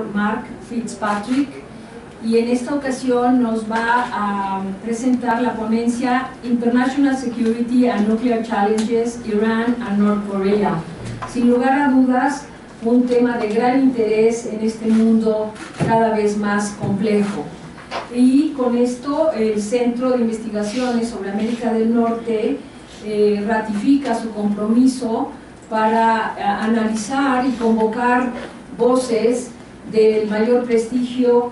Mark FITZPATRICK, y en esta ocasión nos va a presentar la ponencia International Security and Nuclear Challenges, Iran and North Korea. Sin lugar a dudas, un tema de gran interés en este mundo cada vez más complejo. Y con esto el Centro de Investigaciones sobre América del Norte ratifica su compromiso para analizar y convocar voces del mayor prestigio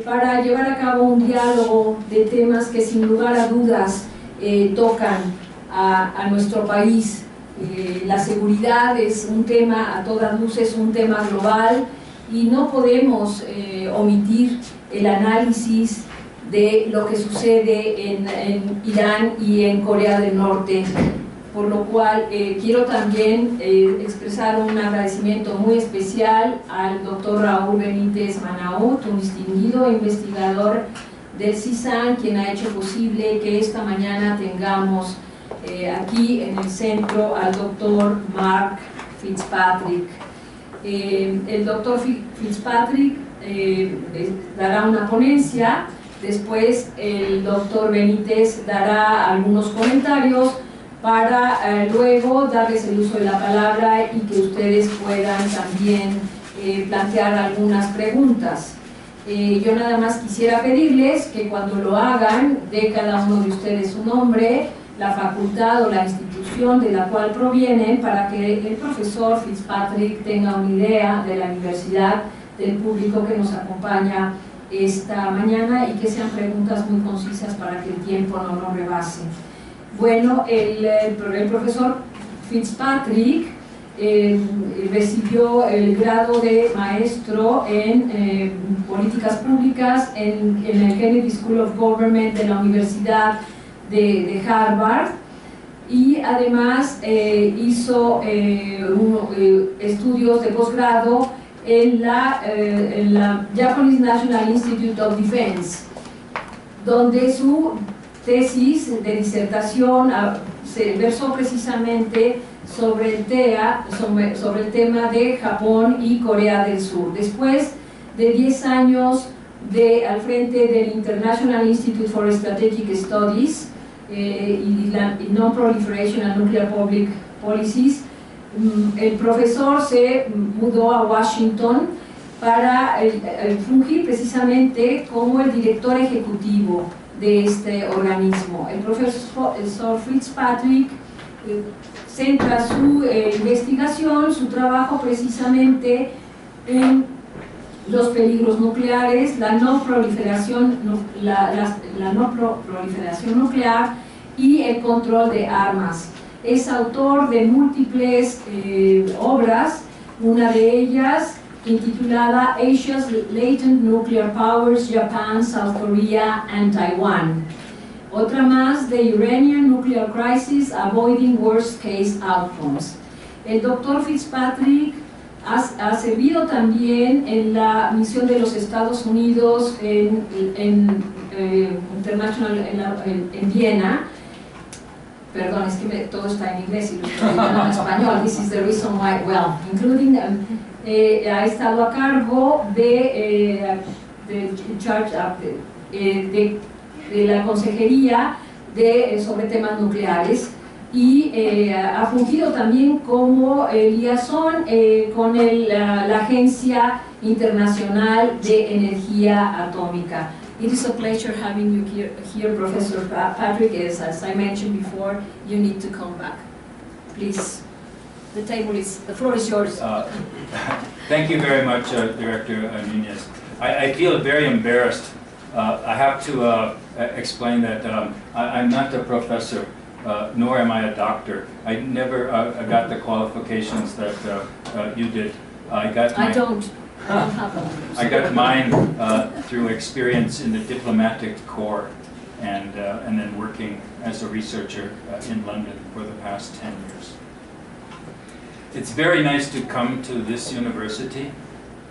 para llevar a cabo un diálogo de temas que sin lugar a dudas tocan a nuestro país. La seguridad es un tema a todas luces, un tema global, y no podemos omitir el análisis de lo que sucede en Irán y en Corea del Norte, por lo cual quiero también expresar un agradecimiento muy especial al doctor RAÚL BENÍTEZ MANAUT, un distinguido investigador del CISAN, quien ha hecho posible que esta mañana tengamos aquí en el centro al doctor Mark FITZPATRICK. El doctor FITZPATRICK dará una ponencia, después el doctor BENÍTEZ dará algunos comentarios para luego darles el uso de la palabra y que ustedes puedan también plantear algunas preguntas. Yo nada más quisiera pedirles que cuando lo hagan, de cada uno de ustedes su nombre, la facultad o la institución de la cual provienen, para que el profesor FITZPATRICK tenga una idea de la universidad, del público que nos acompaña esta mañana, y que sean preguntas muy concisas para que el tiempo no nos rebase. Bueno, el profesor FITZPATRICK recibió el grado de maestro en políticas públicas en el Kennedy School of Government de la Universidad de Harvard, y además hizo estudios de posgrado en la Japanese National Institute of Defense, donde su tesis de disertación se versó precisamente sobre el tema de Japón y Corea del Sur. Después de 10 años al frente del International Institute for Strategic Studies y Non-Proliferation and Nuclear Public Policies, el profesor se mudó a Washington para fungir precisamente como el director ejecutivo de este organismo. El profesor FITZPATRICK centra su investigación, su trabajo precisamente en los peligros nucleares, la no proliferación nuclear y el control de armas. Es autor de múltiples obras, una de ellas intitulada Asia's Latent Nuclear Powers, Japan, South Korea and Taiwan. Otra más, The Iranian Nuclear Crisis, Avoiding Worst Case Outcomes. El doctor FITZPATRICK ha servido también en la misión de los Estados Unidos en Viena. Perdón, es que todo está en inglés y lo estoy diciendo en español. This is the reason why, well, including ha estado a cargo de la consejería sobre temas nucleares, y ha fungido también como liaison con la Agencia Internacional de Energía Atómica. It is a pleasure having you here, Professor Patrick. As I mentioned before, you need to come back. Please, the floor is yours. Thank you very much, Director NÚñEZ. I feel very embarrassed. I have to explain that I'm not a professor, nor am I a doctor. I never got the qualifications that you did. I got mine through experience in the diplomatic corps, and then working as a researcher in London for the past 10 years. It's very nice to come to this university.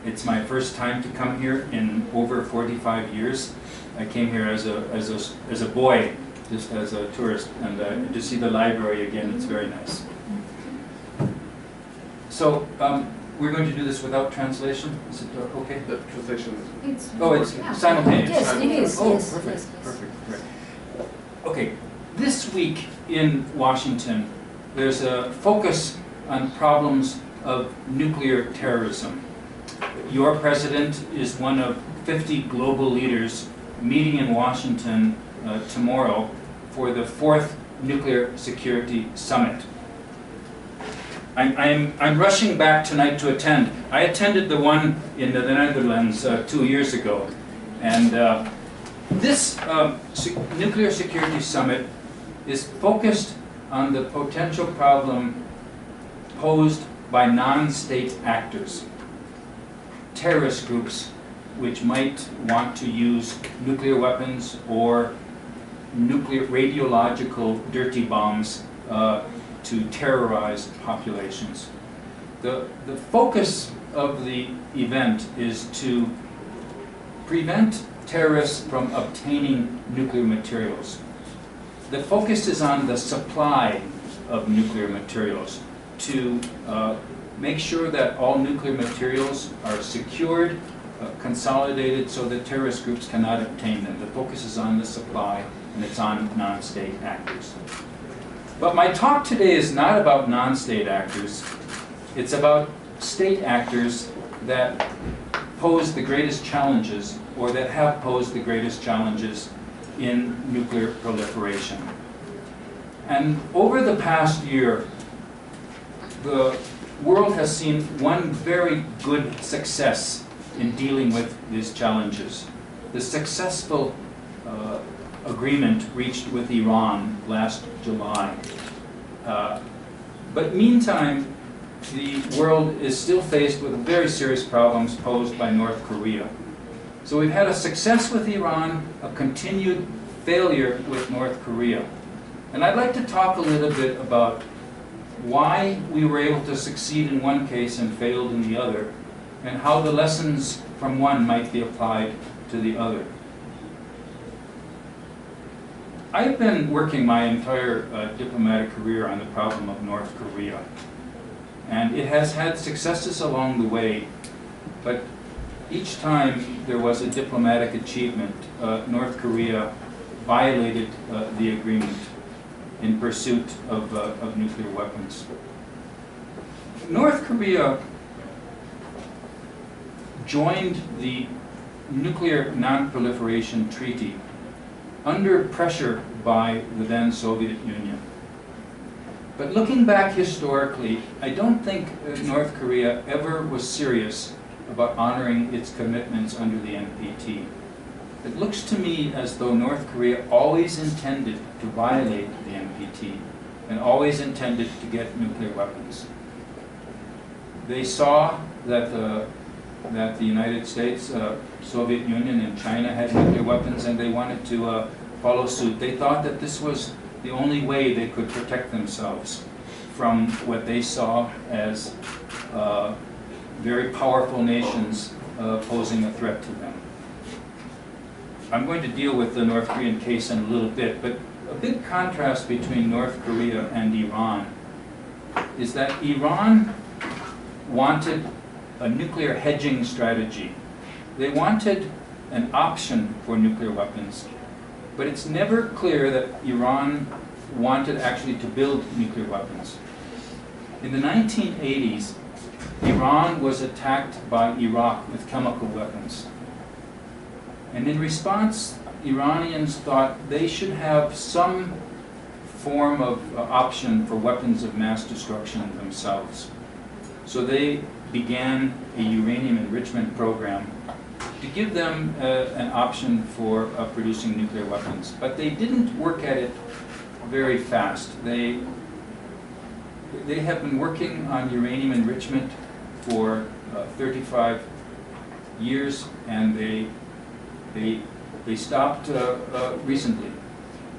It's my first time to come here in over 45 years. I came here as a boy, just as a tourist, and to see the library again, it's very nice. So we're going to do this without translation? Is it okay? The translation. It's, It's simultaneous. yes, it is. Oh, yes, perfect, yes, yes. perfect, great. Okay, this week in Washington, there's a focus on problems of nuclear terrorism. Your president is one of 50 global leaders meeting in Washington tomorrow for the 4th Nuclear Security Summit. I'm rushing back tonight to attend. I attended the one in the Netherlands 2 years ago. And this Nuclear Security Summit is focused on the potential problem posed by non-state actors, terrorist groups which might want to use nuclear weapons or nuclear radiological dirty bombs to terrorize populations. The focus of the event is to prevent terrorists from obtaining nuclear materials. The focus is on the supply of nuclear materials to make sure that all nuclear materials are secured, consolidated so that terrorist groups cannot obtain them. The focus is on the supply, and it's on non-state actors. But my talk today is not about non-state actors. It's about state actors that pose the greatest challenges, or that have posed the greatest challenges in nuclear proliferation. And over the past year, the world has seen one very good success in dealing with these challenges. The successful agreement reached with Iran last July. But meantime, the world is still faced with very serious problems posed by North Korea. So we've had a success with Iran, a continued failure with North Korea. And I'd like to talk a little bit about why we were able to succeed in one case and failed in the other, and how the lessons from one might be applied to the other. I've been working my entire diplomatic career on the problem of North Korea. And it has had successes along the way, but each time there was a diplomatic achievement, North Korea violated the agreement in pursuit of nuclear weapons. North Korea joined the Nuclear Non-Proliferation Treaty under pressure by the then Soviet Union. But looking back historically, I don't think North Korea ever was serious about honoring its commitments under the NPT. It looks to me as though North Korea always intended to violate the NPT and always intended to get nuclear weapons. They saw that the United States, Soviet Union, and China had nuclear weapons, and they wanted to follow suit. They thought that this was the only way they could protect themselves from what they saw as very powerful nations posing a threat to them. I'm going to deal with the North Korean case in a little bit, but a big contrast between North Korea and Iran is that Iran wanted a nuclear hedging strategy. They wanted an option for nuclear weapons, but it's never clear that Iran wanted actually to build nuclear weapons. In the 1980s, Iran was attacked by Iraq with chemical weapons. And in response, Iranians thought they should have some form of option for weapons of mass destruction themselves. So they began a uranium enrichment program to give them an option for producing nuclear weapons. But they didn't work at it very fast. They have been working on uranium enrichment for 35 years, and they stopped recently.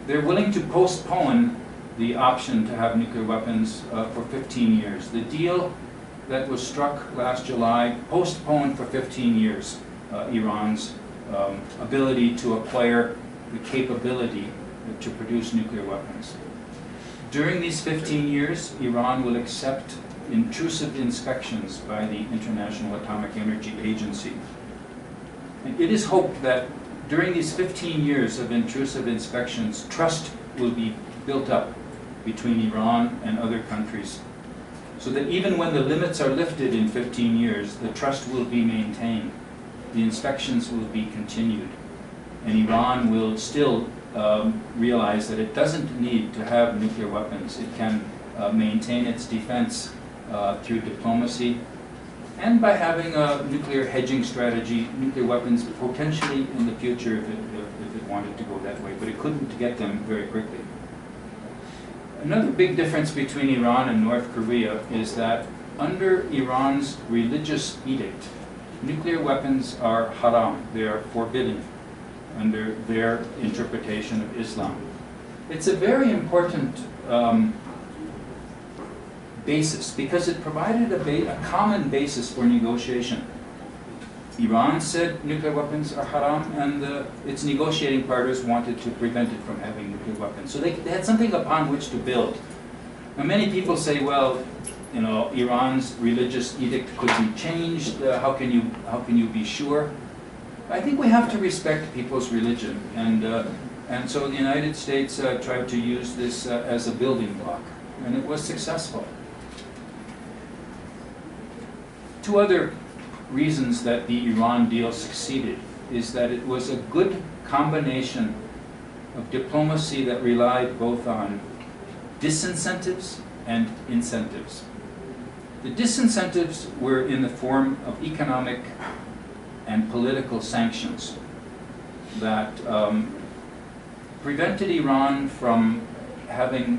They're willing to postpone the option to have nuclear weapons for 15 years. The deal that was struck last July postponed for 15 years Iran's ability to acquire the capability to produce nuclear weapons. During these 15 years, Iran will accept intrusive inspections by the International Atomic Energy Agency. And it is hoped that during these 15 years of intrusive inspections, trust will be built up between Iran and other countries, so that even when the limits are lifted in 15 years, the trust will be maintained, the inspections will be continued, and Iran will still realize that it doesn't need to have nuclear weapons. It can maintain its defense through diplomacy and by having a nuclear hedging strategy, nuclear weapons potentially in the future if it wanted to go that way, but it couldn't get them very quickly. Another big difference between Iran and North Korea is that under Iran's religious edict, nuclear weapons are haram, they are forbidden under their interpretation of Islam. It's a very important basis because it provided a common basis for negotiation. Iran said nuclear weapons are haram, and its negotiating partners wanted to prevent it from having nuclear weapons. So they had something upon which to build. Now many people say, well, you know, Iran's religious edict could be changed. How can you be sure? I think we have to respect people's religion, and so the United States tried to use this as a building block, and it was successful. Two other reasons that the Iran deal succeeded is that it was a good combination of diplomacy that relied both on disincentives and incentives. The disincentives were in the form of economic and political sanctions that prevented Iran from having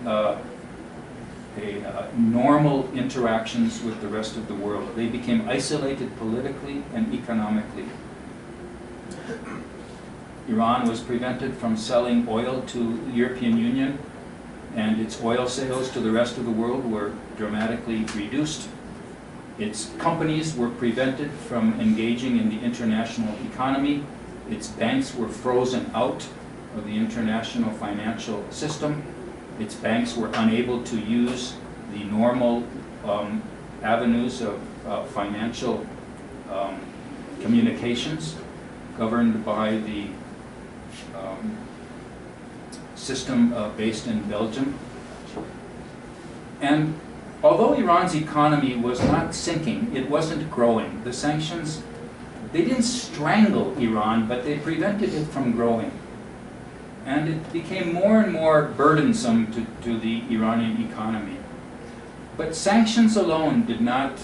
normal interactions with the rest of the world. They became isolated politically and economically. Iran was prevented from selling oil to the European Union, and its oil sales to the rest of the world were dramatically reduced. Its companies were prevented from engaging in the international economy. Its banks were frozen out of the international financial system. Its banks were unable to use the normal avenues of financial communications governed by the system based in Belgium. And although Iran's economy was not sinking, it wasn't growing. The sanctions, they didn't strangle Iran, but they prevented it from growing. And it became more and more burdensome to the Iranian economy. But sanctions alone did not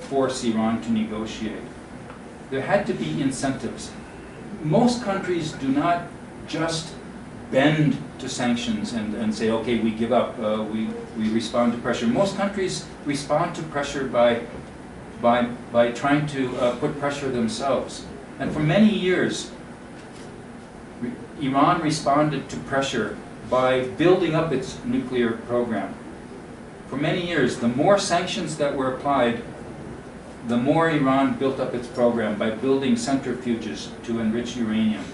force Iran to negotiate. There had to be incentives. Most countries do not just bend to sanctions and say, okay, we give up, we respond to pressure. Most countries respond to pressure by trying to put pressure themselves. And for many years, Iran responded to pressure by building up its nuclear program. For many years, the more sanctions that were applied, the more Iran built up its program by building centrifuges to enrich uranium.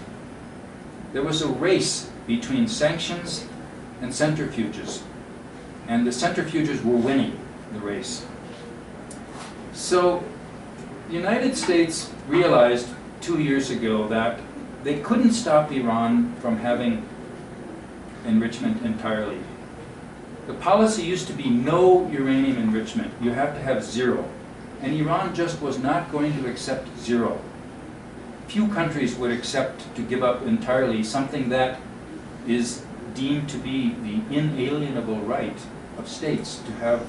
There was a race between sanctions and centrifuges, and the centrifuges were winning the race. So the United States realized 2 years ago that they couldn't stop Iran from having enrichment entirely. The policy used to be no uranium enrichment. You have to have zero. And Iran just was not going to accept zero. Few countries would accept to give up entirely something that is deemed to be the inalienable right of states to have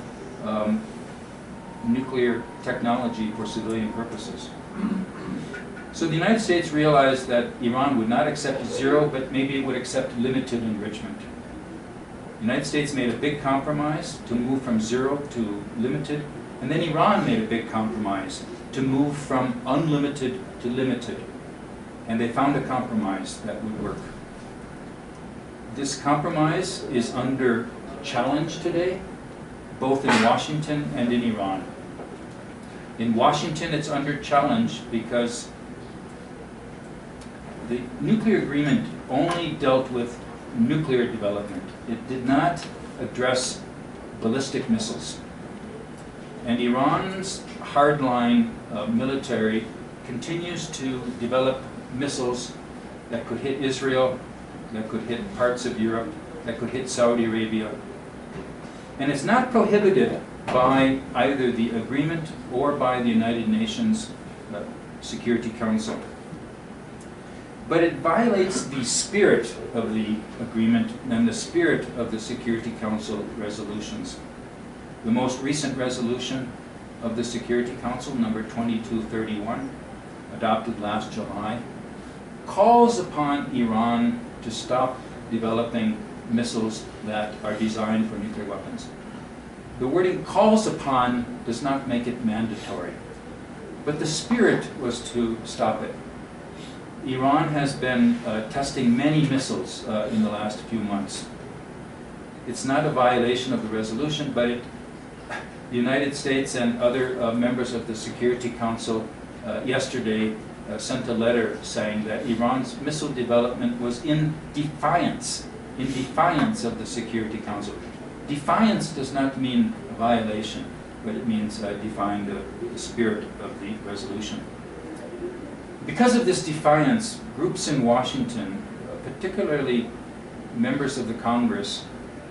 nuclear technology for civilian purposes. So the United States realized that Iran would not accept zero, but maybe it would accept limited enrichment. The United States made a big compromise to move from zero to limited, and then Iran made a big compromise to move from unlimited to limited. And they found a compromise that would work. This compromise is under challenge today, both in Washington and in Iran. In Washington, it's under challenge because the nuclear agreement only dealt with nuclear development. It did not address ballistic missiles. And Iran's hardline military continues to develop missiles that could hit Israel, that could hit parts of Europe, that could hit Saudi Arabia. And it's not prohibited by either the agreement or by the United Nations Security Council. But it violates the spirit of the agreement and the spirit of the Security Council resolutions. The most recent resolution of the Security Council, number 2231, adopted last July, calls upon Iran to stop developing missiles that are designed for nuclear weapons. The wording calls upon does not make it mandatory, but the spirit was to stop it. Iran has been testing many missiles in the last few months. It's not a violation of the resolution, but the United States and other members of the Security Council yesterday sent a letter saying that Iran's missile development was in defiance of the Security Council. Defiance does not mean a violation, but it means defying the spirit of the resolution. Because of this defiance, groups in Washington, particularly members of the Congress,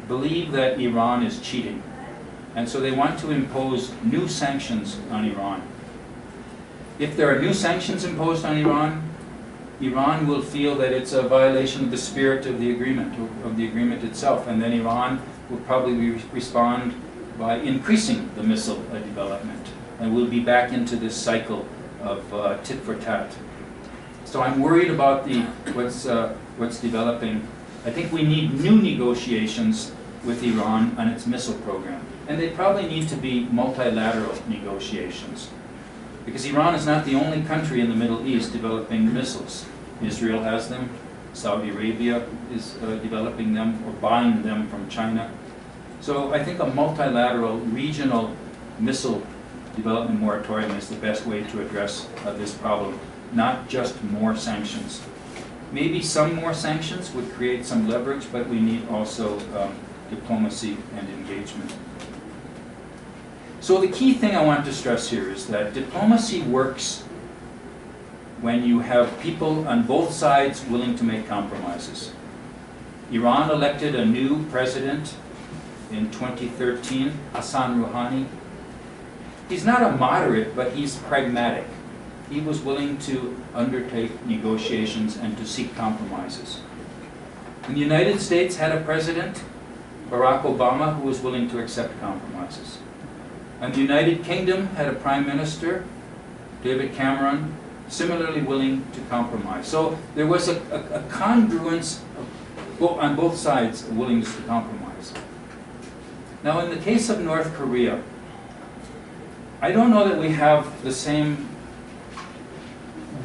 believe that Iran is cheating. And so they want to impose new sanctions on Iran. If there are new sanctions imposed on Iran, Iran will feel that it's a violation of the spirit of the agreement itself, and then Iran will probably respond by increasing the missile development, and we'll be back into this cycle of tit for tat. So I'm worried about what's developing. I think we need new negotiations with Iran on its missile program, and they probably need to be multilateral negotiations, because Iran is not the only country in the Middle East developing missiles. Israel has them, Saudi Arabia is developing them or buying them from China. So I think a multilateral regional missile development moratorium is the best way to address this problem, not just more sanctions. Maybe some more sanctions would create some leverage, but we need also diplomacy and engagement. So the key thing I want to stress here is that diplomacy works when you have people on both sides willing to make compromises. Iran elected a new president in 2013, Hassan Rouhani. He's not a moderate, but he's pragmatic. He was willing to undertake negotiations and to seek compromises. And the United States had a president, Barack Obama, who was willing to accept compromises. And the United Kingdom had a prime minister, David Cameron, similarly willing to compromise. So there was a congruence on both sides, a willingness to compromise. Now in the case of North Korea, I don't know that we have the same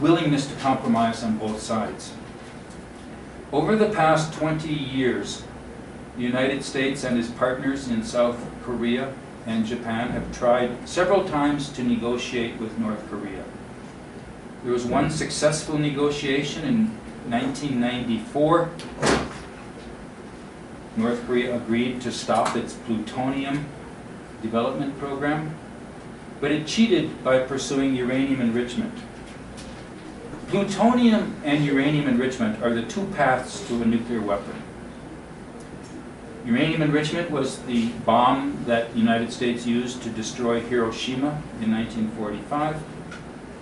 willingness to compromise on both sides. Over the past 20 years, the United States and its partners in South Korea and Japan have tried several times to negotiate with North Korea. There was one successful negotiation in 1994. North Korea agreed to stop its plutonium development program, but it cheated by pursuing uranium enrichment. Plutonium and uranium enrichment are the two paths to a nuclear weapon. Uranium enrichment was the bomb that the United States used to destroy Hiroshima in 1945.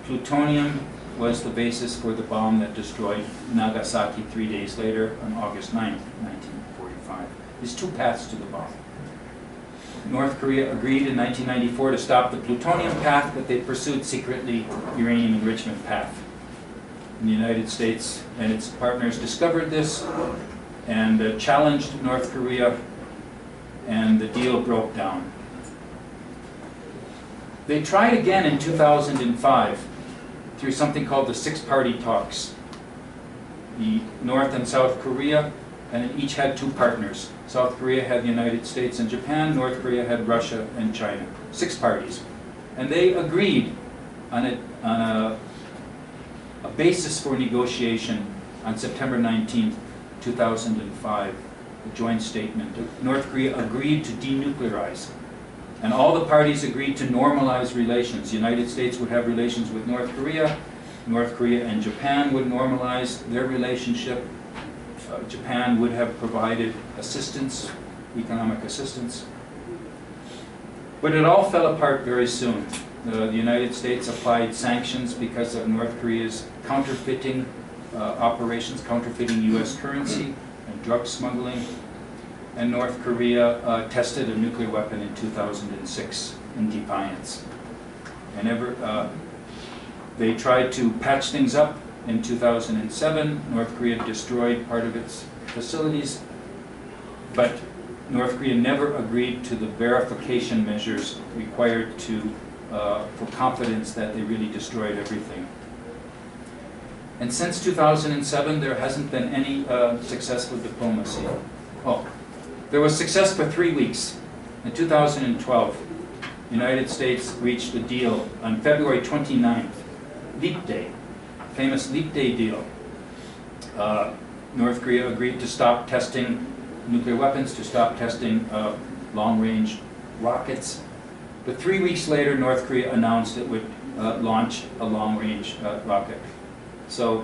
Plutonium was the basis for the bomb that destroyed Nagasaki 3 days later on August 9, 1945. There's two paths to the bomb. North Korea agreed in 1994 to stop the plutonium path, but they pursued secretly uranium enrichment path. And the United States and its partners discovered this and challenged North Korea, and the deal broke down. They tried again in 2005 through something called the six-party talks. The North and South Korea, and it each had two partners. South Korea had the United States and Japan, North Korea had Russia and China. 6 parties. And they agreed on a basis for negotiation on September 19th, 2005, a joint statement. North Korea agreed to denuclearize. And all the parties agreed to normalize relations. The United States would have relations with North Korea and Japan would normalize their relationship. Japan would have provided assistance, economic assistance. But it all fell apart very soon. The United States applied sanctions because of North Korea's counterfeiting operations, counterfeiting U.S. currency and drug smuggling. And North Korea tested a nuclear weapon in 2006 in defiance. And they tried to patch things up in 2007. North Korea destroyed part of its facilities, but North Korea never agreed to the verification measures required for confidence that they really destroyed everything. And since 2007, there hasn't been any successful diplomacy. Oh, there was success for 3 weeks. In 2012, the United States reached a deal on February 29th, Leap Day, famous Leap Day deal. North Korea agreed to stop testing nuclear weapons, to stop testing long-range rockets. But 3 weeks later, North Korea announced it would launch a long-range rocket. So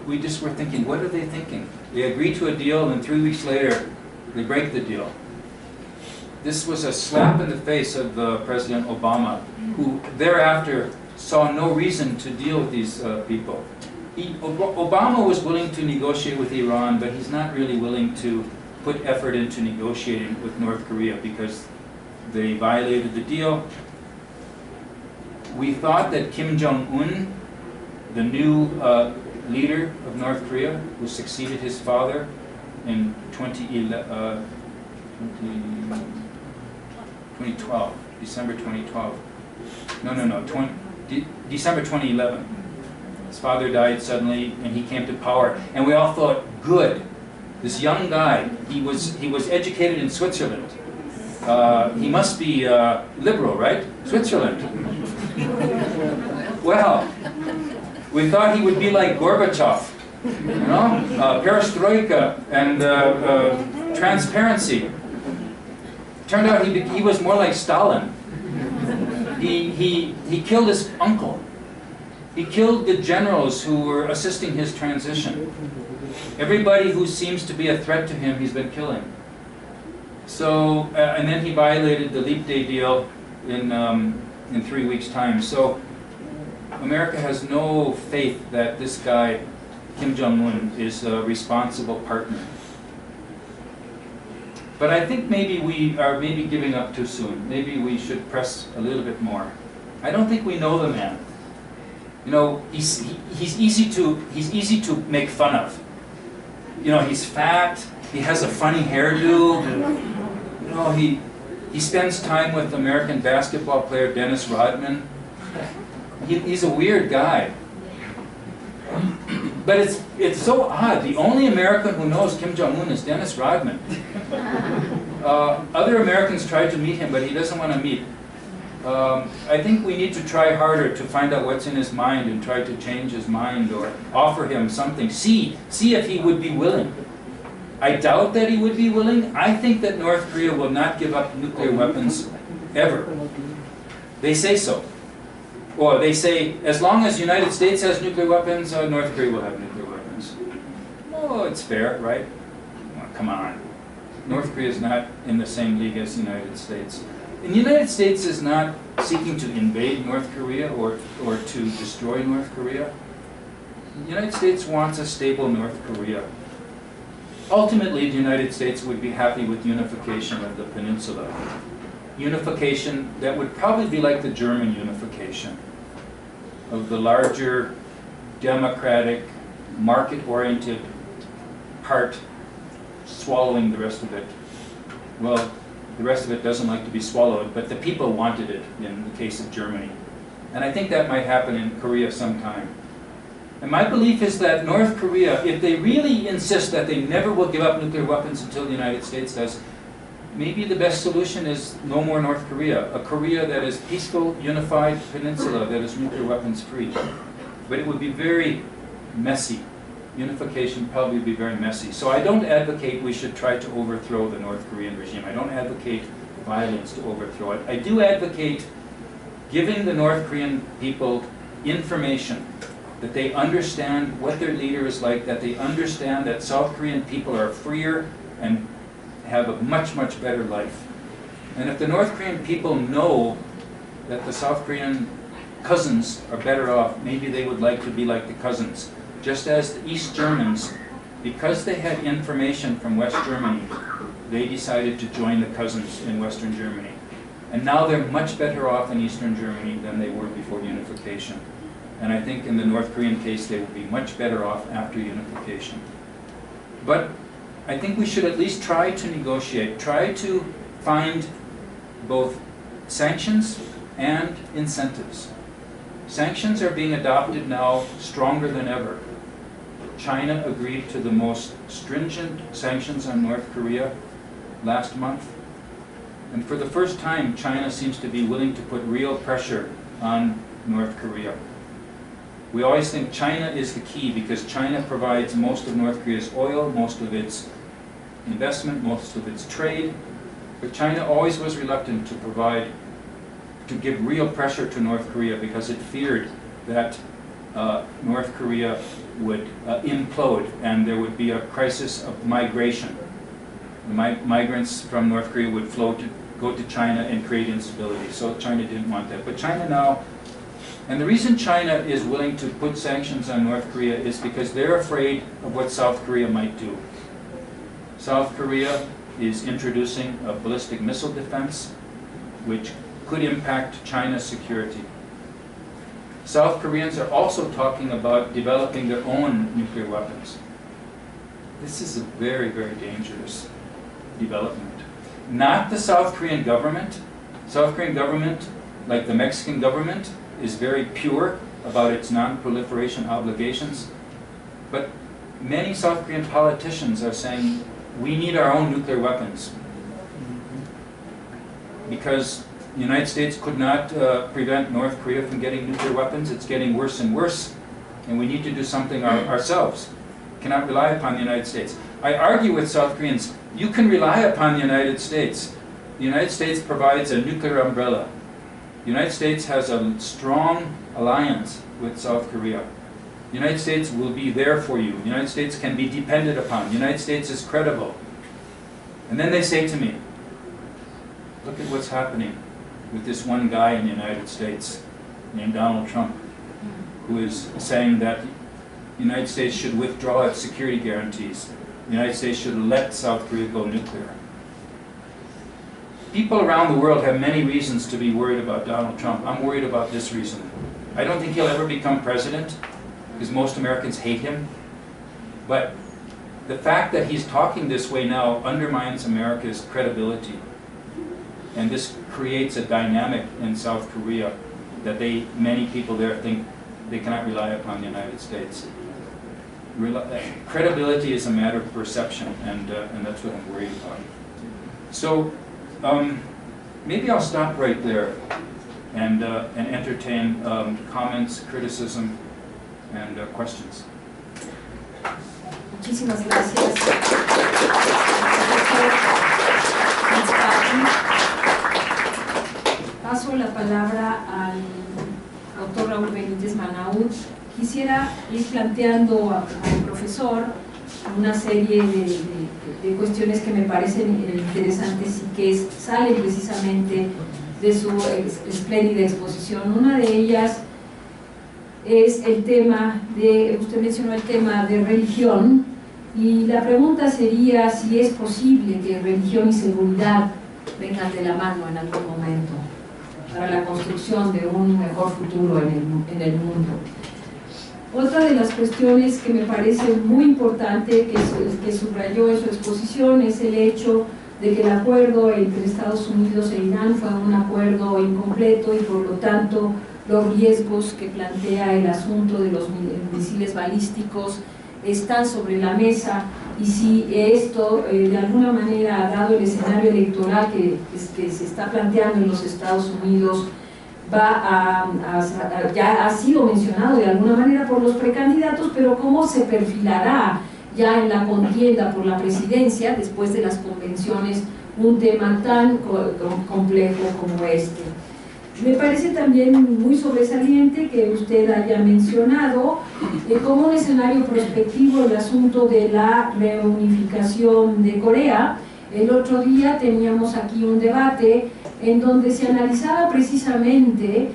we just were thinking, what are they thinking? They agree to a deal, and 3 weeks later, they break the deal. This was a slap in the face of President Obama, who thereafter saw no reason to deal with these people. Obama was willing to negotiate with Iran, but he's not really willing to put effort into negotiating with North Korea because they violated the deal. We thought that Kim Jong-un, the new leader of North Korea, who succeeded his father in 2012, December 2012. December 2011. His father died suddenly, and he came to power. And we all thought, good, this young guy, he was educated in Switzerland. He must be liberal, right? Switzerland. Well, we thought he would be like Gorbachev, you know, perestroika and transparency. Turned out he was more like Stalin. He killed his uncle. He killed the generals who were assisting his transition. Everybody who seems to be a threat to him, he's been killing. So, and then he violated the Leap Day deal in 3 weeks' time. So, America has no faith that this guy, Kim Jong-un, is a responsible partner. But I think maybe we are giving up too soon. Maybe we should press a little bit more. I don't think we know the man. You know, he's easy to make fun of. You know, he's fat. He has a funny hairdo. You know, he spends time with American basketball player Dennis Rodman. He's a weird guy. But it's so odd. The only American who knows Kim Jong-un is Dennis Rodman. Other Americans tried to meet him, but he doesn't want to meet. I think we need to try harder to find out what's in his mind and try to change his mind or offer him something. See if he would be willing. I doubt that he would be willing. I think that North Korea will not give up nuclear weapons ever. They say so. Or they say, as long as the United States has nuclear weapons, North Korea will have nuclear weapons. Oh, it's fair, right? Oh, come on. North Korea is not in the same league as the United States. And the United States is not seeking to invade North Korea or to destroy North Korea. The United States wants a stable North Korea. Ultimately, the United States would be happy with unification of the peninsula. Unification that would probably be like the German unification of the larger, democratic, market-oriented part swallowing the rest of it. Well, the rest of it doesn't like to be swallowed, but the people wanted it in the case of Germany. And I think that might happen in Korea sometime. And my belief is that North Korea, if they really insist that they never will give up nuclear weapons until the United States does, maybe the best solution is no more North Korea. A Korea that is peaceful, unified peninsula that is nuclear weapons free. But it would be very messy. Unification probably would be very messy. So I don't advocate we should try to overthrow the North Korean regime. I don't advocate violence to overthrow it. I do advocate giving the North Korean people information, that they understand what their leader is like, that they understand that South Korean people are freer and have a much, much better life. And if the North Korean people know that the South Korean cousins are better off, maybe they would like to be like the cousins. Just as the East Germans, because they had information from West Germany, they decided to join the cousins in Western Germany. And now they're much better off in Eastern Germany than they were before unification. And I think in the North Korean case, they will be much better off after unification. But I think we should at least try to negotiate, try to find both sanctions and incentives. Sanctions are being adopted now stronger than ever. China agreed to the most stringent sanctions on North Korea last month. And for the first time, China seems to be willing to put real pressure on North Korea. We always think China is the key because China provides most of North Korea's oil, most of its investment, most of its trade. But China always was reluctant to give real pressure to North Korea because it feared that North Korea would implode and there would be a crisis of migration. The migrants from North Korea would go to China and create instability. So China didn't want that. But China now, and the reason China is willing to put sanctions on North Korea is because they're afraid of what South Korea might do. South Korea is introducing a ballistic missile defense, which could impact China's security. South Koreans are also talking about developing their own nuclear weapons. This is a very, very dangerous development. Not the South Korean government. South Korean government, like the Mexican government, is very pure about its non-proliferation obligations. But many South Korean politicians are saying, we need our own nuclear weapons. Because the United States could not prevent North Korea from getting nuclear weapons. It's getting worse and worse. And we need to do something ourselves. Cannot rely upon the United States. I argue with South Koreans, you can rely upon the United States. The United States provides a nuclear umbrella. The United States has a strong alliance with South Korea. The United States will be there for you. The United States can be depended upon. The United States is credible. And then they say to me, look at what's happening with this one guy in the United States named Donald Trump, who is saying that the United States should withdraw its security guarantees. The United States should let South Korea go nuclear. People around the world have many reasons to be worried about Donald Trump. I'm worried about this reason. I don't think he'll ever become president because most Americans hate him. But the fact that he's talking this way now undermines America's credibility. And this creates a dynamic in South Korea that many people there think they cannot rely upon the United States. Credibility is a matter of perception, and that's what I'm worried about. So maybe I'll stop right there and entertain comments, criticism, and questions. Muchísimas gracias. Paso la palabra al doctor Raúl Benítez Manaut. Quisiera ir planteando al profesor una serie de cuestiones que me parecen interesantes y que salen precisamente de su espléndida exposición. Una de ellas es el tema usted mencionó el tema de religión, y la pregunta sería si es posible que religión y seguridad vengan de la mano en algún momento para la construcción de un mejor futuro en el mundo. Otra de las cuestiones que me parece muy importante, que subrayó en su exposición, es el hecho de que el acuerdo entre Estados Unidos e Irán fue un acuerdo incompleto y por lo tanto los riesgos que plantea el asunto de los misiles balísticos están sobre la mesa, y si esto de alguna manera, dado el escenario electoral que se está planteando en los Estados Unidos, ya ha sido mencionado de alguna manera por los precandidatos, pero cómo se perfilará ya en la contienda por la presidencia, después de las convenciones, un tema tan complejo como este. Me parece también muy sobresaliente que usted haya mencionado como un escenario prospectivo el asunto de la reunificación de Corea. El otro día teníamos aquí un debate en donde se analizaba precisamente,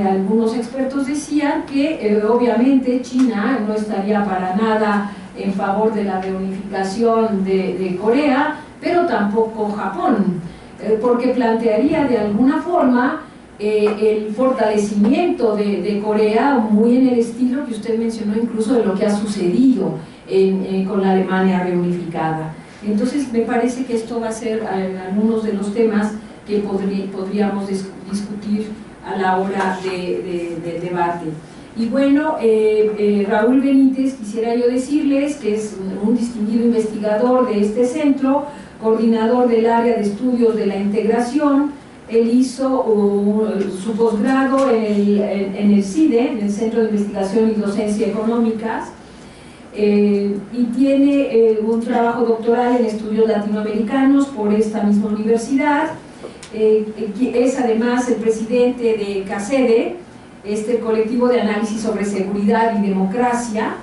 algunos expertos decían que obviamente China no estaría para nada en favor de la reunificación de Corea, pero tampoco Japón, porque plantearía de alguna forma el fortalecimiento de Corea, muy en el estilo que usted mencionó, incluso de lo que ha sucedido con la Alemania reunificada. Entonces me parece que esto va a ser algunos de los temas que podríamos discutir a la hora de debate. Y bueno, Raúl Benítez, quisiera yo decirles que es un distinguido investigador de este centro, coordinador del área de estudios de la integración. Él hizo su posgrado en el Sede, en el Centro de Investigación y Docencia Económicas, y tiene un trabajo doctoral en estudios latinoamericanos por esta misma universidad. Es además el presidente de Sede, el colectivo de análisis sobre seguridad y democracia.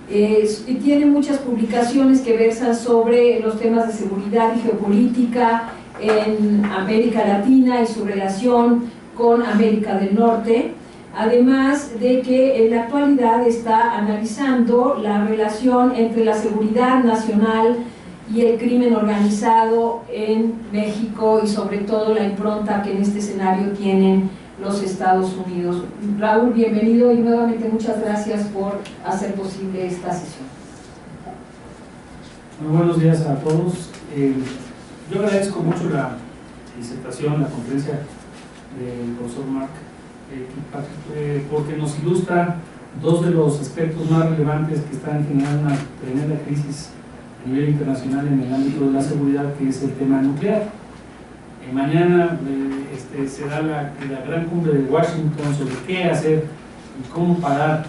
Tiene muchas publicaciones que versan sobre los temas de seguridad y geopolítica en América Latina y su relación con América del Norte, además de que en la actualidad está analizando la relación entre la seguridad nacional y el crimen organizado en México y sobre todo la impronta que en este escenario tienen los Estados Unidos. Raúl, bienvenido y nuevamente muchas gracias por hacer posible esta sesión. Muy buenos días a todos. Yo agradezco mucho la disertación, la conferencia del profesor Marc FITZPATRICK, porque nos ilustra dos de los aspectos más relevantes que están generando una tremenda crisis a nivel internacional en el ámbito de la seguridad, que es el tema nuclear. Mañana se da la gran cumbre de Washington sobre qué hacer y cómo parar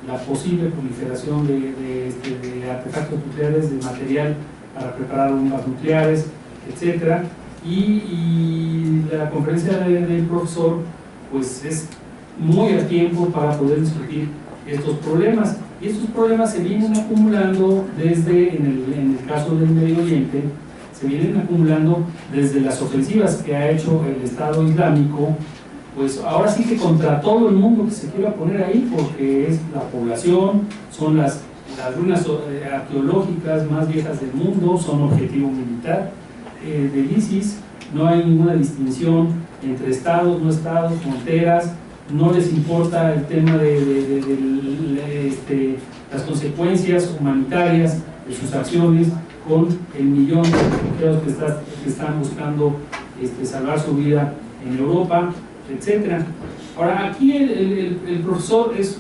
la posible proliferación de artefactos nucleares, de material para preparar bombas nucleares, etc. Y la conferencia del profesor pues es muy a tiempo para poder discutir estos problemas, y estos problemas se vienen acumulando desde, en el caso del Medio Oriente, se vienen acumulando desde las ofensivas que ha hecho el Estado Islámico, pues ahora sí que contra todo el mundo que se quiera poner ahí, porque es la población, son las ruinas arqueológicas más viejas del mundo, son objetivo militar del ISIS. No hay ninguna distinción entre estados, no estados, fronteras, no les importa el tema de las consecuencias humanitarias de sus acciones, con el millón de refugiados que están buscando salvar su vida en Europa, etc. Ahora, aquí el profesor es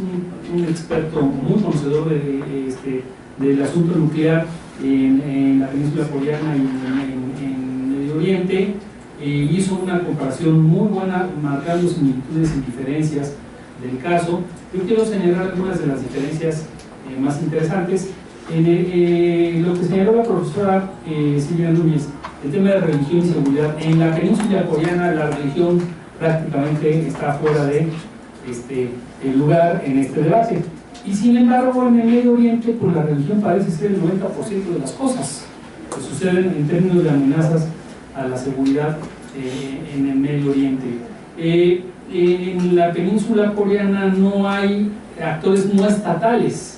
un experto muy conocedor del asunto nuclear en la península coreana y en Medio Oriente. Hizo una comparación muy buena, marcando similitudes y diferencias del caso. Yo quiero señalar algunas de las diferencias más interesantes. Lo que señaló la profesora Silvia Núñez, el tema de religión y seguridad. En la península coreana la religión prácticamente está fuera de el lugar en este debate, y sin embargo en el Medio Oriente pues la religión parece ser el 90% de las cosas que suceden en términos de amenazas a la seguridad en el Medio Oriente. En la península coreana no hay actores no estatales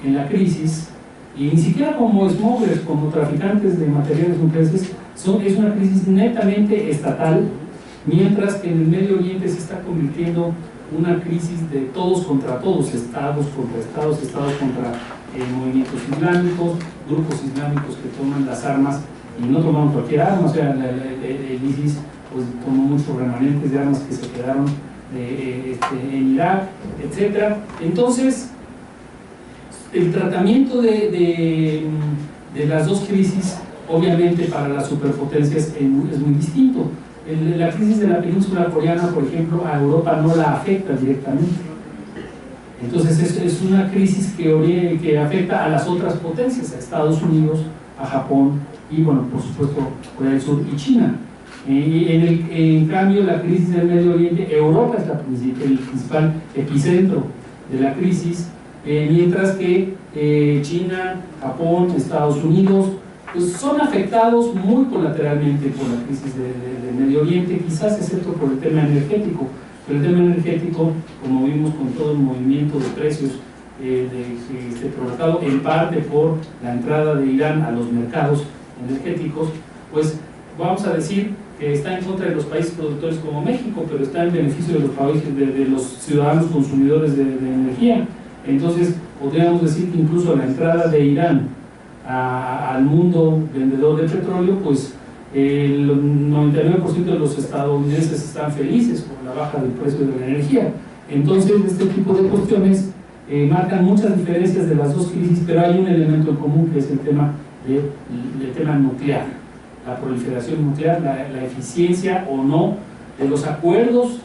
en la crisis, y ni siquiera como smugglers, como traficantes de materiales nucleares. Es una crisis netamente estatal, mientras que en el Medio Oriente se está convirtiendo una crisis de todos contra todos, estados contra estados, estados contra movimientos islámicos, grupos islámicos que toman las armas, y no tomaron cualquier arma. O sea, el ISIS pues tomó muchos remanentes de armas que se quedaron en Irak, etc. Entonces, el tratamiento de las dos crisis, obviamente para las superpotencias es muy distinto. La crisis de la península coreana, por ejemplo, a Europa no la afecta directamente. Entonces es una crisis que afecta a las otras potencias, a Estados Unidos, a Japón y, bueno, por supuesto, Corea del Sur y China. En cambio, la crisis del Medio Oriente, Europa es el principal epicentro de la crisis, mientras que China, Japón, Estados Unidos, pues son afectados muy colateralmente por la crisis del Medio Oriente, quizás excepto por el tema energético. Pero el tema energético, como vimos con todo el movimiento de precios provocado en parte por la entrada de Irán a los mercados energéticos, pues vamos a decir que está en contra de los países productores como México, pero está en beneficio de los países, de los ciudadanos consumidores de energía. Entonces podríamos decir que incluso la entrada de Irán al mundo vendedor de petróleo, pues el 99% de los estadounidenses están felices por la baja del precio de la energía. Entonces este tipo de cuestiones marcan muchas diferencias de las dos crisis, pero hay un elemento en común, que es el tema nuclear, la proliferación nuclear, la eficiencia o no de los acuerdos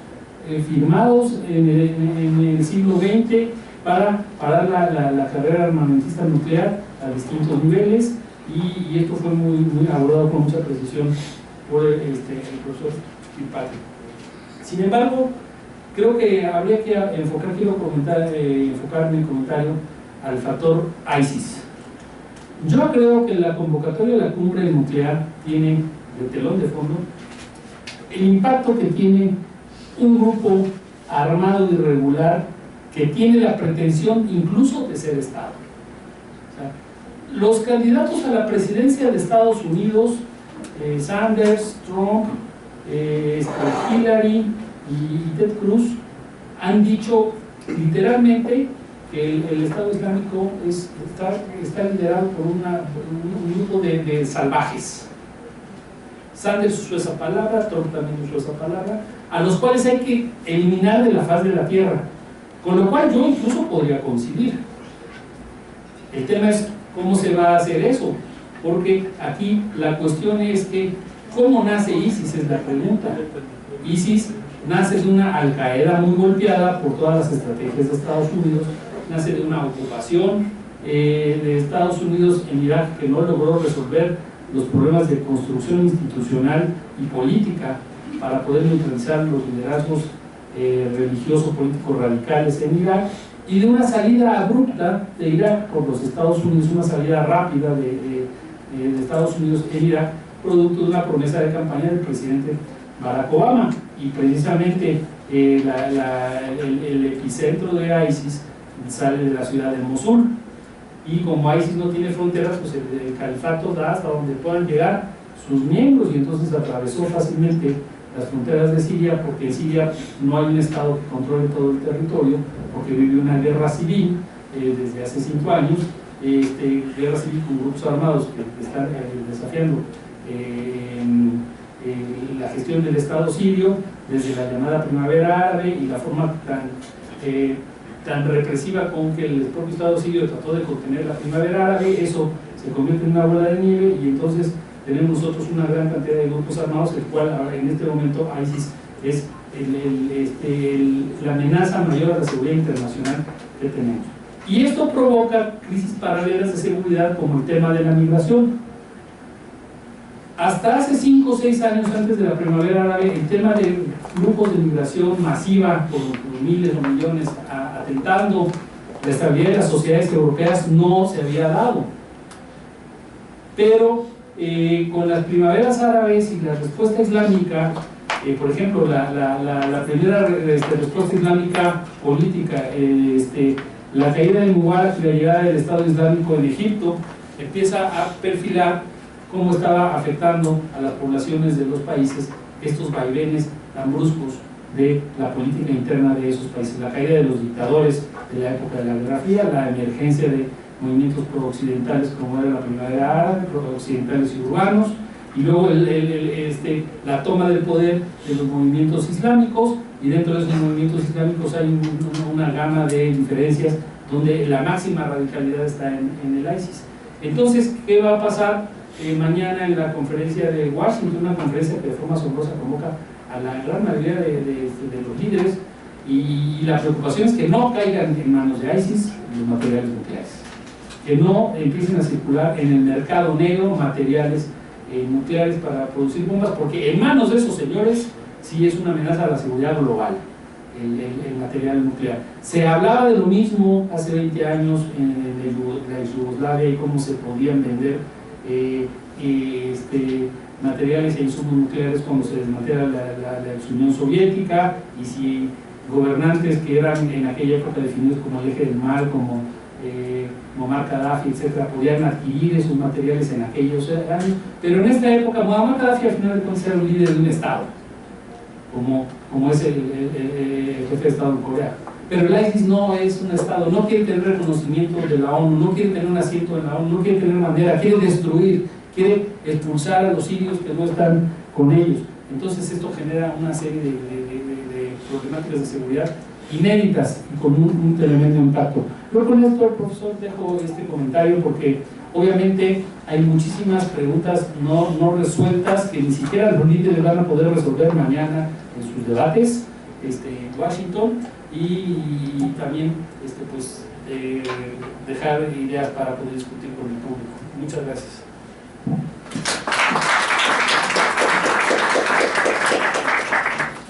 firmados en el siglo XX para parar la carrera armamentista nuclear a distintos niveles, y esto fue muy abordado con mucha precisión por el profesor FITZPATRICK. Sin embargo, creo que habría que enfocar mi comentario al factor ISIS. Yo creo que la convocatoria de la cumbre nuclear tiene de telón de fondo el impacto que tiene un grupo armado irregular que tiene la pretensión incluso de ser Estado. O sea, los candidatos a la presidencia de Estados Unidos, Sanders, Trump, Hillary y Ted Cruz, han dicho literalmente que el Estado Islámico está liderado por un grupo de salvajes. Sanders usó esa palabra, Trump también usó esa palabra, a los cuales hay que eliminar de la faz de la tierra, con lo cual yo incluso podría coincidir. El tema es cómo se va a hacer eso, porque aquí la cuestión es que ¿cómo nace ISIS? Es la pregunta. ISIS nace de una Al-Qaeda muy golpeada por todas las estrategias de Estados Unidos, nace de una ocupación de Estados Unidos en Irak que no logró resolver los problemas de construcción institucional y política para poder neutralizar los liderazgos religiosos políticos radicales en Irak, y de una salida abrupta de Irak por los Estados Unidos, una salida rápida de Estados Unidos en Irak, producto de una promesa de campaña del presidente Barack Obama. Y precisamente el epicentro de ISIS sale de la ciudad de Mosul, y como ISIS no tiene fronteras, pues el califato da hasta donde puedan llegar sus miembros, y entonces atravesó fácilmente las fronteras de Siria, porque en Siria no hay un Estado que controle todo el territorio, porque vive una guerra civil desde hace 5 años, guerra civil con grupos armados que están desafiando la gestión del Estado sirio, desde la llamada primavera árabe y la forma tan represiva con que el propio Estado sirio trató de contener la primavera árabe. Eso se convierte en una bola de nieve, y entonces tenemos nosotros una gran cantidad de grupos armados, el cual en este momento ISIS es la amenaza mayor a la seguridad internacional que tenemos. Y esto provoca crisis paralelas de seguridad, como el tema de la migración. Hasta hace 5 o 6 años antes de la primavera árabe, el tema de grupos de migración masiva, con miles o millones atentando la estabilidad de las sociedades europeas, no se había dado. Pero con las primaveras árabes y la respuesta islámica, por ejemplo, la primera respuesta islámica política, la caída de Mubarak y la llegada del Estado Islámico en Egipto, empieza a perfilar cómo estaba afectando a las poblaciones de los países estos vaivenes tan bruscos de la política interna de esos países, la caída de los dictadores de la época de la Guerra Fría, la emergencia de movimientos pro-occidentales como era la primavera árabe, pro-occidentales y urbanos, y luego la toma del poder de los movimientos islámicos, y dentro de esos movimientos islámicos hay una gama de diferencias donde la máxima radicalidad está en el ISIS. Entonces, ¿qué va a pasar mañana en la conferencia de Washington? Una conferencia que de forma asombrosa convoca a la gran mayoría de los líderes, Y la preocupación es que no caigan en manos de ISIS los materiales nucleares, que no empiecen a circular en el mercado negro materiales nucleares para producir bombas, porque en manos de esos señores sí es una amenaza a la seguridad global el material nuclear. Se hablaba de lo mismo hace 20 años en la Yugoslavia y cómo se podían vender materiales e insumos nucleares cuando se desmantela la ex Unión Soviética, y si gobernantes que eran en aquella época definidos como el eje del mal, como Muammar Gaddafi, etcétera, podían adquirir esos materiales en aquellos años. Pero en esta época Muammar Gaddafi al final de cuentas era un líder de un estado, como es el jefe de Estado en Corea. Pero el ISIS no es un estado, no quiere tener reconocimiento de la ONU, no quiere tener un asiento en la ONU, no quiere tener bandera, quiere destruir, quiere expulsar a los sirios que no están con ellos. Entonces esto genera una serie de problemáticas de seguridad inéditas y con un tremendo impacto. Yo con esto, profesor, dejo este comentario porque obviamente hay muchísimas preguntas no resueltas que ni siquiera los líderes van a poder resolver mañana en sus debates en Washington, y también pues, dejar ideas para poder discutir con el público. Muchas gracias.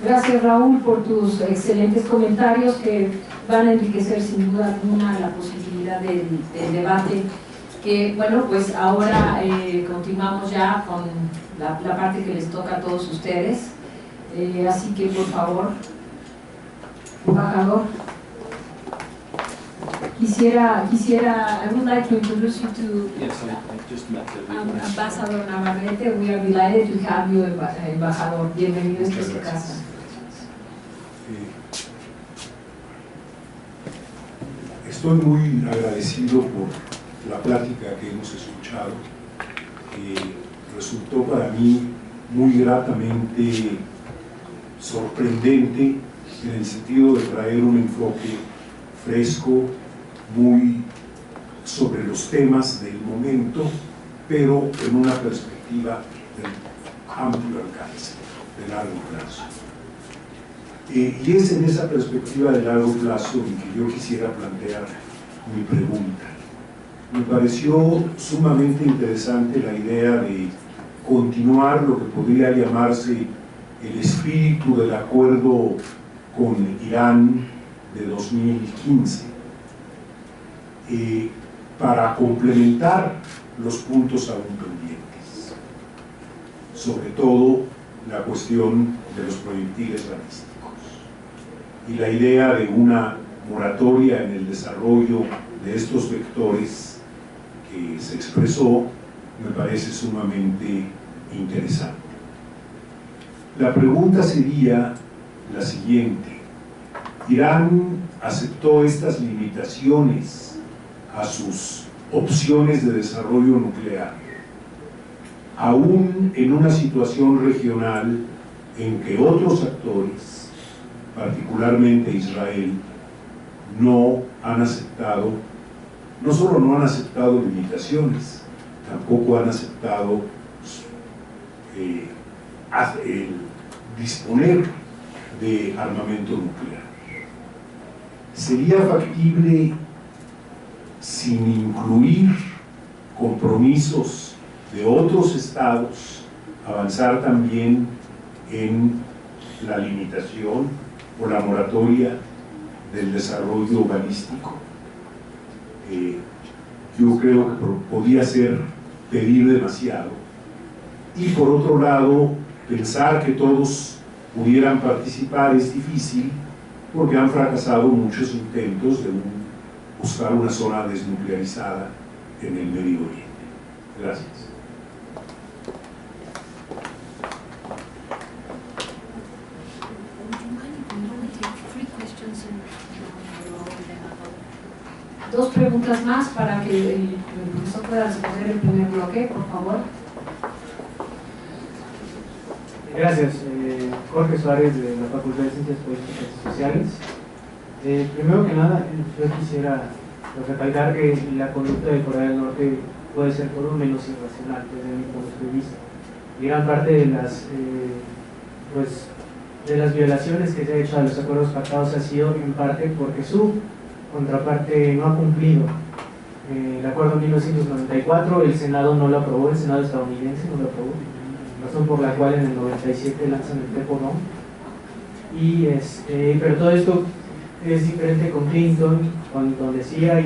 Gracias, Raúl, por tus excelentes comentarios que van a enriquecer sin duda alguna la posibilidad del debate. Que bueno, pues ahora continuamos ya con la parte que les toca a todos ustedes. Así que por favor, embajador, I would like to introduce you to Ambassador Navarrete. We are delighted to have you, embajador. Bienvenido a su casa. Estoy muy agradecido por la plática que hemos escuchado, que resultó para mí muy gratamente sorprendente en el sentido de traer un enfoque fresco, muy sobre los temas del momento, pero en una perspectiva de amplio alcance, de largo plazo. Y es en esa perspectiva de largo plazo en que yo quisiera plantear mi pregunta. Me pareció sumamente interesante la idea de continuar lo que podría llamarse el espíritu del acuerdo con Irán de 2015, para complementar los puntos aún pendientes, sobre todo la cuestión de los proyectiles balísticos y la idea de una moratoria en el desarrollo de estos vectores que se expresó. Me parece sumamente interesante. La pregunta sería la siguiente: ¿Irán aceptó estas limitaciones a sus opciones de desarrollo nuclear, aún en una situación regional en que otros actores, particularmente Israel, no han aceptado, no solo no han aceptado limitaciones, tampoco han aceptado el disponer de armamento nuclear? ¿Sería factible, sin incluir compromisos de otros estados, avanzar también en la limitación o la moratoria del desarrollo balístico? Yo creo que podía ser pedir demasiado. Y por otro lado, pensar que todos pudieran participar es difícil, porque han fracasado muchos intentos de buscar una zona desnuclearizada en el Medio Oriente. Gracias. Dos preguntas más para que el profesor pueda responder el primer bloque, por favor. Gracias. Jorge Suárez, de la Facultad de Ciencias Políticas y Sociales. Primero que nada, yo quisiera recalcar que la conducta de Corea del Norte puede ser por lo menos irracional desde mi punto de vista. Y gran parte de las de las violaciones que se ha hecho a los acuerdos pactados ha sido en parte porque su contraparte no ha cumplido. El acuerdo de 1994, el Senado no lo aprobó, el Senado estadounidense no lo aprobó, razón por la cual en el 97 lanzan el TEPO-NO. Pero todo esto es diferente con Clinton, donde sí hay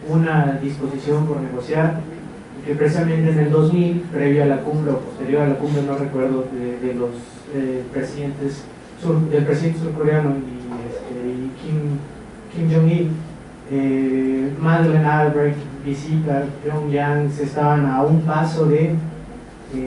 una disposición por negociar, que precisamente en el 2000, previo a la cumbre o posterior a la cumbre, no recuerdo, de los presidentes, del presidente surcoreano y Kim Jong-il, Madeleine Albright visita Pyongyang, se estaban a un paso de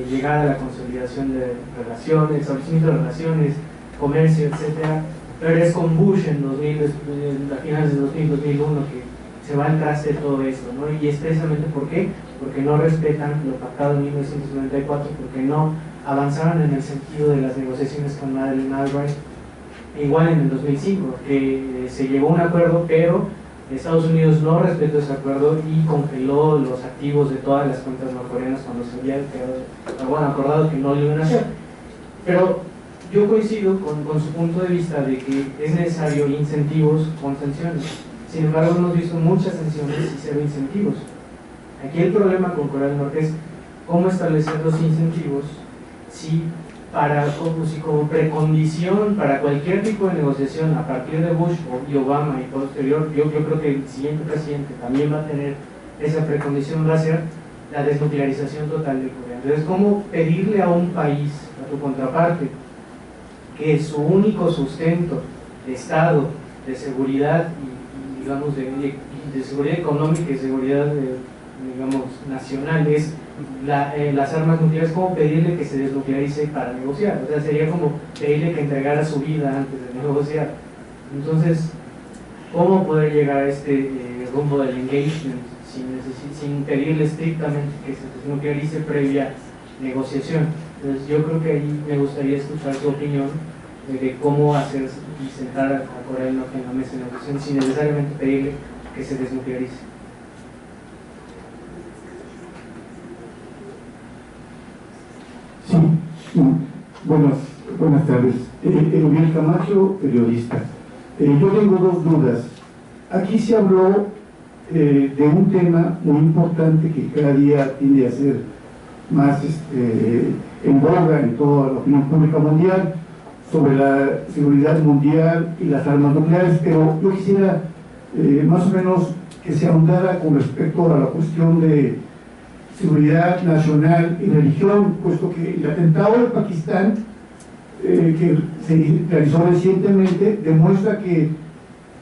llegar a la consolidación de relaciones, establecimiento de relaciones, comercio, etcétera. Pero es con Bush en a finales de 2000, 2001 que se va al traste todo esto, ¿no? Y es precisamente ¿por qué? Porque no respetan lo pactado en 1994, porque no avanzaron en el sentido de las negociaciones con Madeleine Albright. Igual en el 2005, que se llegó a un acuerdo, pero Estados Unidos no respetó ese acuerdo y congeló los activos de todas las cuentas norcoreanas cuando se había acordado que no lo iban a hacer. Pero yo coincido con su punto de vista de que es necesario incentivos con sanciones. Sin embargo, hemos visto muchas sanciones y cero incentivos. Aquí el problema con Corea del Norte es cómo establecer los incentivos si como precondición para cualquier tipo de negociación a partir de Bush y Obama y posterior. Yo creo que el siguiente presidente también va a tener esa precondición, va a ser la desnuclearización total de Corea. Entonces, ¿cómo pedirle a un país, a tu contraparte, que su único sustento de Estado, de seguridad y digamos de seguridad económica y seguridad digamos nacional es las armas nucleares? ¿Cómo pedirle que se desnuclearice para negociar? O sea, sería como pedirle que entregara su vida antes de negociar. Entonces, ¿cómo poder llegar a este rumbo del engagement sin pedirle estrictamente que se desnuclearice previa negociación? Entonces, yo creo que ahí me gustaría escuchar su opinión de cómo hacer y sentar a Corea del Norte en la mesa de negociación sin necesariamente pedirle que se desnuclearice. Sí, buenas tardes. Erubiel Camacho, periodista. Yo tengo dos dudas. Aquí se habló de un tema muy importante que cada día tiende a ser más en boga en toda la opinión pública mundial, sobre la seguridad mundial y las armas nucleares, pero yo quisiera más o menos que se ahondara con respecto a la cuestión de seguridad nacional y religión, puesto que el atentado de Pakistán que se realizó recientemente demuestra que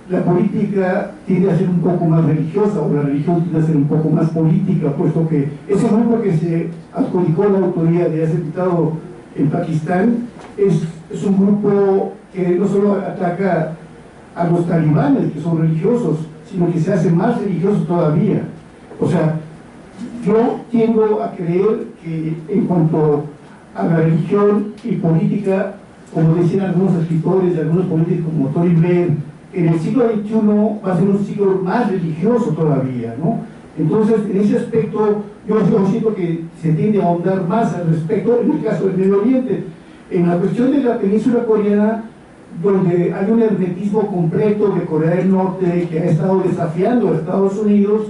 la política tiende a ser un poco más religiosa, o la religión tiende a ser un poco más política, puesto que ese grupo que se adjudicó la autoría de ese atentado en Pakistán es un grupo que no solo ataca a los talibanes, que son religiosos, sino que se hace más religioso todavía. O sea, yo tiendo a creer que en cuanto a la religión y política, como decían algunos escritores y algunos políticos como Torre, en el siglo XXI va a ser un siglo más religioso todavía, ¿no? Entonces, en ese aspecto, yo siento que se tiende a ahondar más al respecto en el caso del Medio Oriente. En la cuestión de la península coreana, donde hay un hermetismo completo de Corea del Norte que ha estado desafiando a Estados Unidos,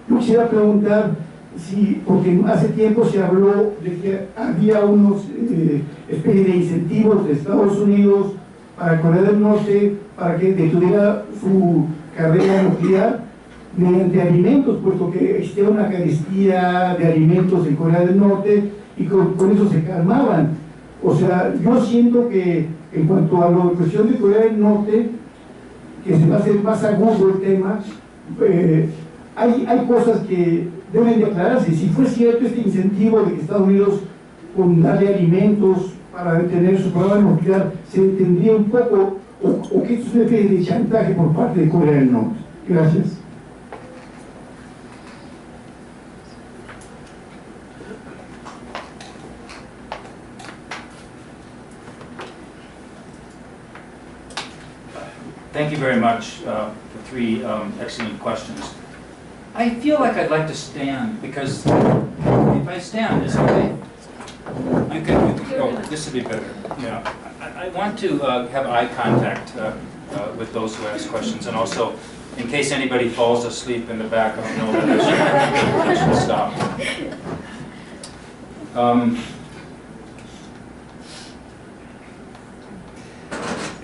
yo quisiera preguntar si, porque hace tiempo se habló de que había unos especie de incentivos de Estados Unidos para Corea del Norte para que detuviera su carrera nuclear mediante alimentos, puesto que existía una carestía de alimentos en Corea del Norte y con eso se calmaban. O sea, yo siento que en cuanto a la cuestión de Corea del Norte, que se va a hacer más agudo el tema, hay cosas que deben de aclararse. Si fue cierto este incentivo de que Estados Unidos, con darle alimentos para detener su programa nuclear, se detendría un poco, o que esto es una especie de chantaje por parte de Corea del Norte. Gracias. Thank you very much for three excellent questions. I feel like I'd like to stand, because if I stand, is it okay? You can go. This would be better. Yeah. I want to have eye contact with those who ask questions, and also, in case anybody falls asleep in the back, I don't know that I should stop.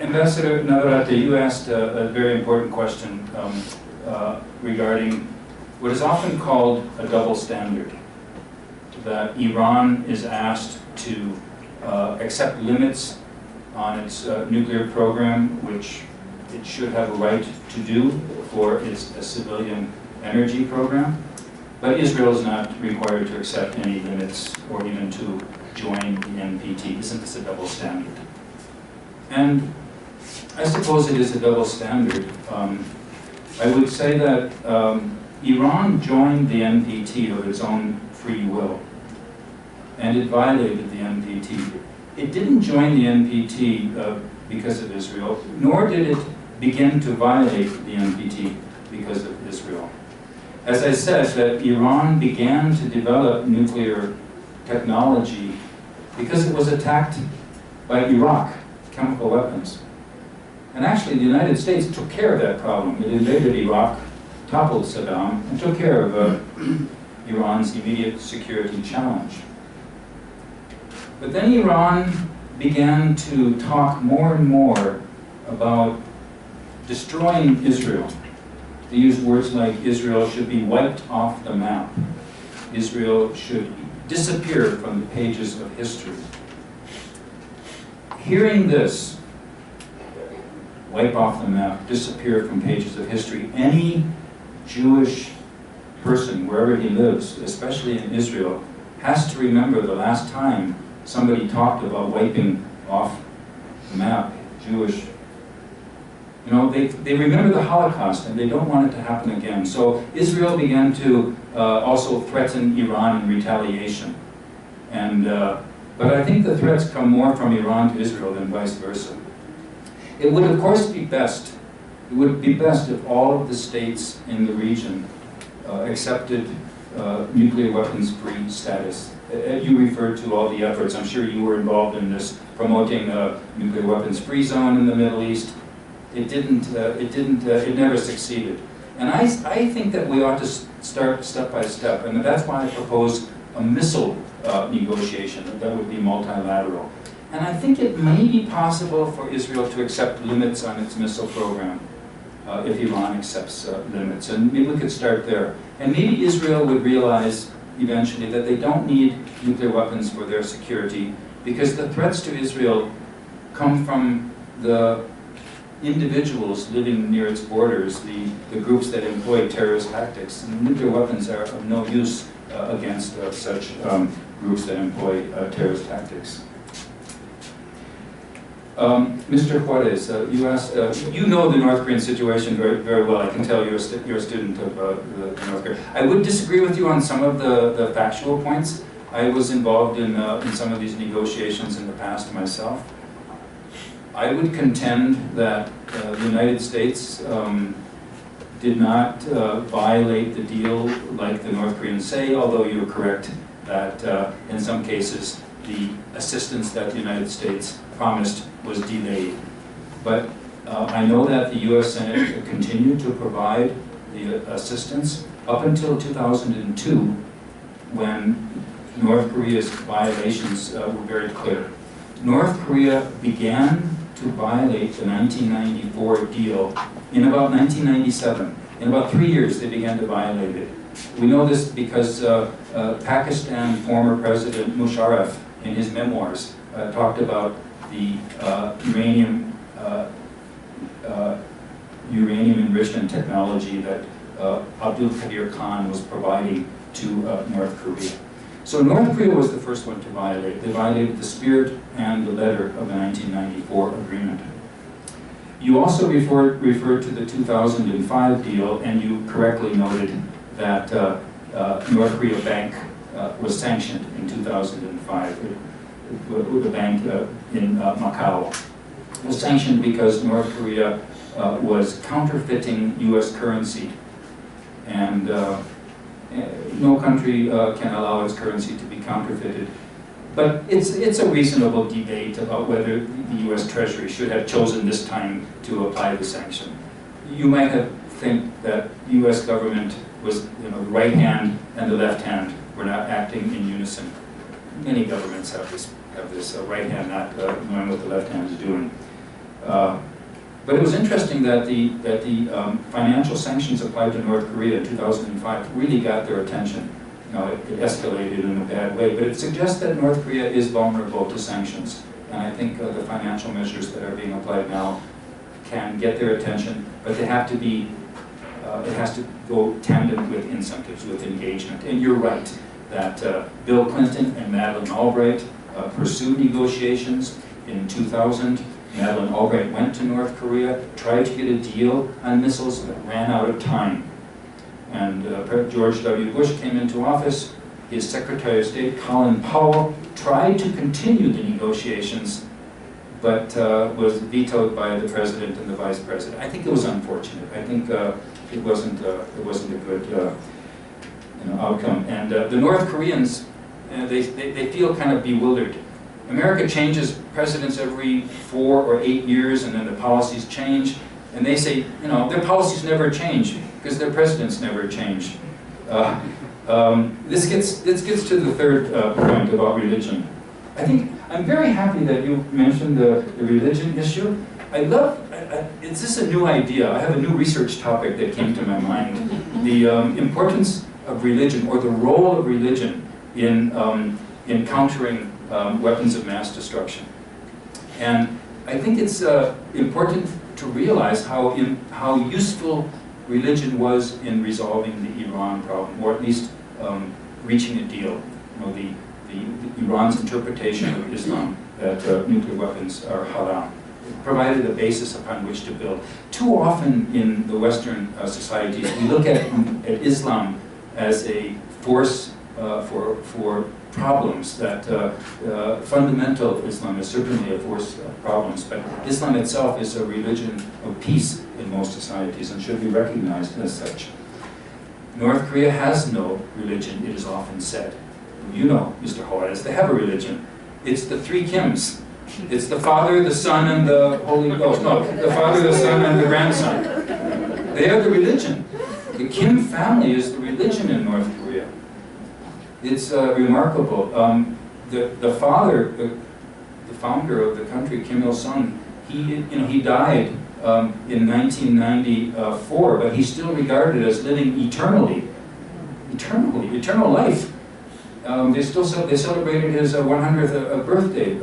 Ambassador Navarrete, you asked a very important question regarding what is often called a double standard, that Iran is asked to accept limits on its nuclear program, which it should have a right to do for its civilian energy program, but Israel is not required to accept any limits or even to join the NPT. Isn't this a double standard? And I suppose it is a double standard. I would say that Iran joined the NPT of its own free will, and it violated the NPT. It didn't join the NPT because of Israel, nor did it begin to violate the NPT because of Israel. As I said, that Iran began to develop nuclear technology because it was attacked by Iraq, chemical weapons. And actually, the United States took care of that problem. It invaded Iraq, toppled Saddam, and took care of Iran's immediate security challenge. But then Iran began to talk more and more about destroying Israel. They used words like Israel should be wiped off the map. Israel should disappear from the pages of history. Hearing this, wipe off the map, disappear from pages of history, any Jewish person, wherever he lives, especially in Israel, has to remember the last time somebody talked about wiping off the map, Jewish. You know, they remember the Holocaust and they don't want it to happen again. So Israel began to also threaten Iran in retaliation. And, but I think the threats come more from Iran to Israel than vice versa. It would of course be best, if all of the states in the region accepted nuclear weapons-free status. You referred to all the efforts. I'm sure you were involved in this, promoting a nuclear weapons-free zone in the Middle East. It never succeeded. And I think that we ought to start step by step, and that's why I propose a missile negotiation that would be multilateral. And I think it may be possible for Israel to accept limits on its missile program if Iran accepts limits. And maybe we could start there. And maybe Israel would realize eventually that they don't need nuclear weapons for their security, because the threats to Israel come from the individuals living near its borders, the groups that employ terrorist tactics. And nuclear weapons are of no use against such groups that employ terrorist tactics. Mr. Juarez, you asked, you know the North Korean situation very, very well. I can tell you're a student of the North Korea. I would disagree with you on some of the factual points. I was involved in some of these negotiations in the past myself. I would contend that the United States did not violate the deal like the North Koreans say, although you're correct that in some cases the assistance that the United States promised was delayed. But I know that the U.S. Senate continued to provide the assistance up until 2002, when North Korea's violations were very clear. North Korea began to violate the 1994 deal in about 1997. In about 3 years, they began to violate it. We know this because Pakistan former President Musharraf, in his memoirs, talked about the uranium enrichment technology that Abdul Qadir Khan was providing to North Korea. So North Korea was the first one to violate. They violated the spirit and the letter of the 1994 agreement. You also referred to the 2005 deal, and you correctly noted that North Korea Bank was sanctioned in 2005. The bank in Macau was sanctioned because North Korea was counterfeiting U.S. currency, and no country can allow its currency to be counterfeited. But it's a reasonable debate about whether the U.S. Treasury should have chosen this time to apply the sanction. You might think that the U.S. government was, the right hand and the left hand were not acting in unison. Many governments have this right hand not knowing what the left hand is doing. But it was interesting that the financial sanctions applied to North Korea in 2005 really got their attention. It escalated in a bad way, but it suggests that North Korea is vulnerable to sanctions. And I think the financial measures that are being applied now can get their attention, but they have to be, it has to go tandem with incentives, with engagement. And you're right that Bill Clinton and Madeleine Albright pursued negotiations in 2000. Madeleine Albright went to North Korea, tried to get a deal on missiles that ran out of time. And George W. Bush came into office. His Secretary of State, Colin Powell, tried to continue the negotiations, but was vetoed by the President and the Vice President. I think it was unfortunate. I think it wasn't a good outcome. And the North Koreans, they feel kind of bewildered. America changes presidents every 4 or 8 years, and then the policies change. And they say, their policies never change because their presidents never change. This gets to the third point about religion. I'm very happy that you mentioned the religion issue. Is this a new idea? I have a new research topic that came to my mind. The importance of religion, or the role of religion in countering weapons of mass destruction. And I think it's important to realize how useful religion was in resolving the Iran problem, or at least reaching a deal. Iran's interpretation of Islam that nuclear weapons are haram. It provided a basis upon which to build. Too often in the Western societies, we look at Islam as a force for problems, that fundamental Islam is certainly a force of problems, but Islam itself is a religion of peace in most societies and should be recognized as such. North Korea has no religion, it is often said. Mr. Juarez, they have a religion. It's the three Kims. It's the Father, the Son, and the Holy Ghost. No, the Father, the Son, and the grandson. They are the religion. The Kim family is the religion in North Korea. It's remarkable. The father, the founder of the country, Kim Il-sung, he died in 1994, but he's still regarded as living eternally, eternal life. They celebrated his 100th birthday.